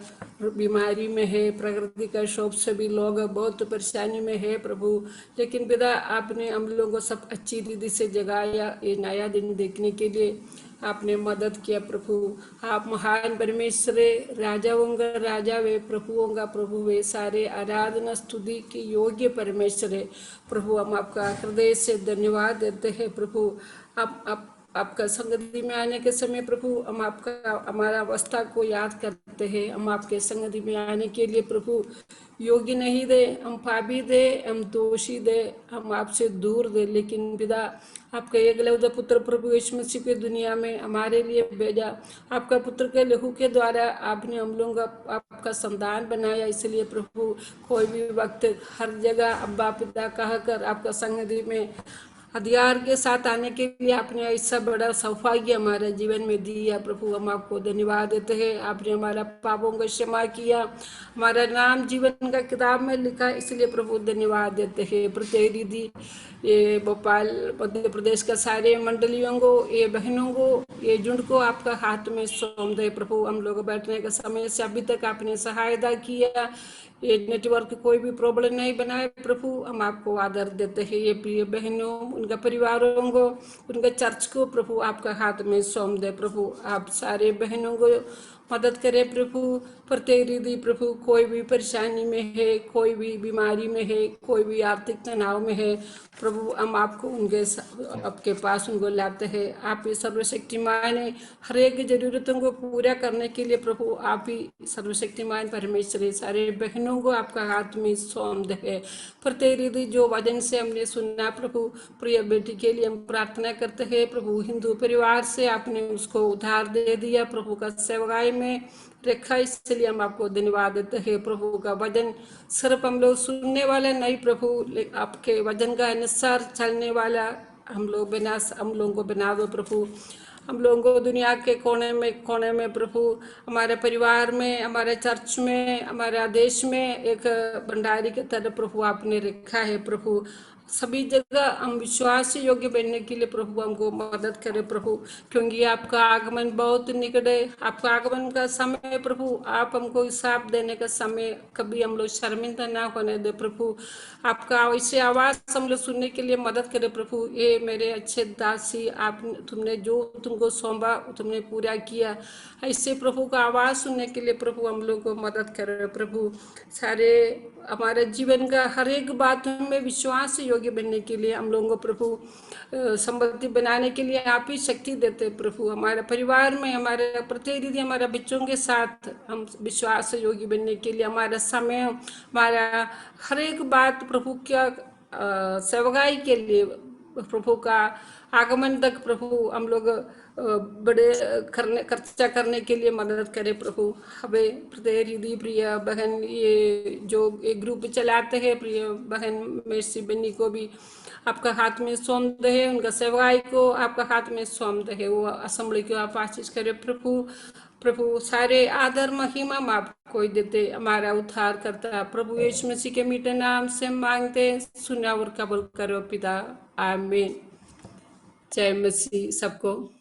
बीमारी में है, प्रकृति का शोक से भी लोग बहुत परेशानी में है प्रभु। लेकिन पिता, आपने हम लोगों को सब अच्छी रीति से जगाया। ये नया दिन देखने के लिए आपने मदद किया प्रभु। आप महान परमेश्वर, राजाओं का राजा वे, प्रभुओं का प्रभु वे, सारे आराधना स्तुति की योग्य परमेश्वर है प्रभु। हम आपका हृदय से धन्यवाद देते हैं प्रभु। आप आपका संगति में आने के समय प्रभु, हम आपका हमारा अवस्था को याद करते हैं। हम आपके संगति में आने के लिए प्रभु योग्य नहीं दे, हम पापी दे, हम दोषी दे, हम आपसे दूर दे। लेकिन पिता, आपका एकलौता पुत्र प्रभु यीशु मसीह के दुनिया में हमारे लिए भेजा। आपका पुत्र के लहू के द्वारा आपने हम लोगों का आपका संतान बनाया। इसलिए प्रभु, कोई भी वक्त हर जगह अब्बा पिता कहकर आपका संगति में अधिकार के साथ आने के लिए आपने ऐसा बड़ा सौभाग्य हमारे जीवन में दिया प्रभु। हम आपको धन्यवाद देते हैं। आपने हमारा पापों को क्षमा किया, हमारा नाम जीवन का किताब में लिखा, इसलिए प्रभु धन्यवाद देते हैं। प्रत्येक दीदी, ये भोपाल मध्य प्रदेश का सारे मंडलियों को, ये बहनों को, ये झुंड को आपका हाथ में सौंप दे प्रभु। हम लोग बैठने का समय से अभी तक आपने सहायता किया, ये नेटवर्क कोई भी प्रॉब्लम नहीं बनाए प्रभु। हम आपको आदर देते हैं। ये प्रिय बहनों, उनका परिवारों को, उनका चर्च को प्रभु आपका हाथ में सौंप दे प्रभु। आप सारे बहनों को मदद करे प्रभु। प्रत्येक हृदय प्रभु कोई भी परेशानी में है, कोई भी बीमारी में है, कोई भी आर्थिक तनाव में है प्रभु, हम आपको आपके पास उनको लाते हैं। आप ही सर्वशक्तिमान है, हर एक जरूरतों को पूरा करने के लिए प्रभु आप ही सर्वशक्तिमान परमेश्वर है। सारे बहनों को आपका हाथ में सौंप दे। प्रत्येक हृदय जो वचन से हमने सुना प्रभु, प्रिय बेटी के लिए हम प्रार्थना करते हैं प्रभु। हिंदू परिवार से आपने उसको उद्धार दे दिया प्रभु का सेवकाई में रखा, इसलिए हम आपको धन्यवाद देते हैं। प्रभु का वचन सिर्फ हम लोग सुनने वाले नहीं प्रभु, आपके वचन का अनुसार चलने वाला हम लोगों को बना दो प्रभु। हम लोगों को दुनिया के कोने में प्रभु, हमारे परिवार में, हमारे चर्च में, हमारे देश में एक भंडारी की तरह प्रभु आपने रखा है प्रभु। सभी जगह हम विश्वास योग्य बनने के लिए प्रभु हमको मदद करे प्रभु, क्योंकि आपका आगमन बहुत निकट है। आपका आगमन का समय प्रभु, आप हमको हिसाब देने का समय, कभी हम लोग शर्मिंदा ना होने दे प्रभु। आपका ऐसे आवाज हम लोग सुनने के लिए मदद करे प्रभु। ये मेरे अच्छे दासी, आप तुमने जो तुमको सौंपा तुमने पूरा किया, ऐसे प्रभु का आवाज सुनने के लिए प्रभु हम लोग को मदद करे प्रभु। सारे हमारे जीवन का हर एक बात में विश्वास योग्य बनने के लिए हम लोगों को प्रभु समृद्धि बनाने के लिए आप ही शक्ति देते प्रभु। हमारे परिवार में, हमारे प्रतिनिधि, हमारे बच्चों के साथ हम विश्वास योग्य बनने के लिए हमारा समय, हमारा हर एक बात प्रभु क्या सेवकाई के लिए, प्रभु का आगमन तक प्रभु हम लोग बड़े खर्चा करने के लिए मदद करे प्रभु। हमें प्रत्येक प्रिय बहन ये जो एक ग्रुप चलाते हैं, प्रिय बहन मेरी बनी को भी आपका हाथ में सौंप दे, उनका सेवकाई को आपका हाथ में सौंप दे, वो असेंबली को आप आशीष करे प्रभु। प्रभु सारे आदर महिमा आपको ही देते, हमारा उद्धार करता प्रभु यीशु मसीह के मीठे नाम से मांगते, सुना और कबूल करो पिता, आमीन। जय मसीह सबको।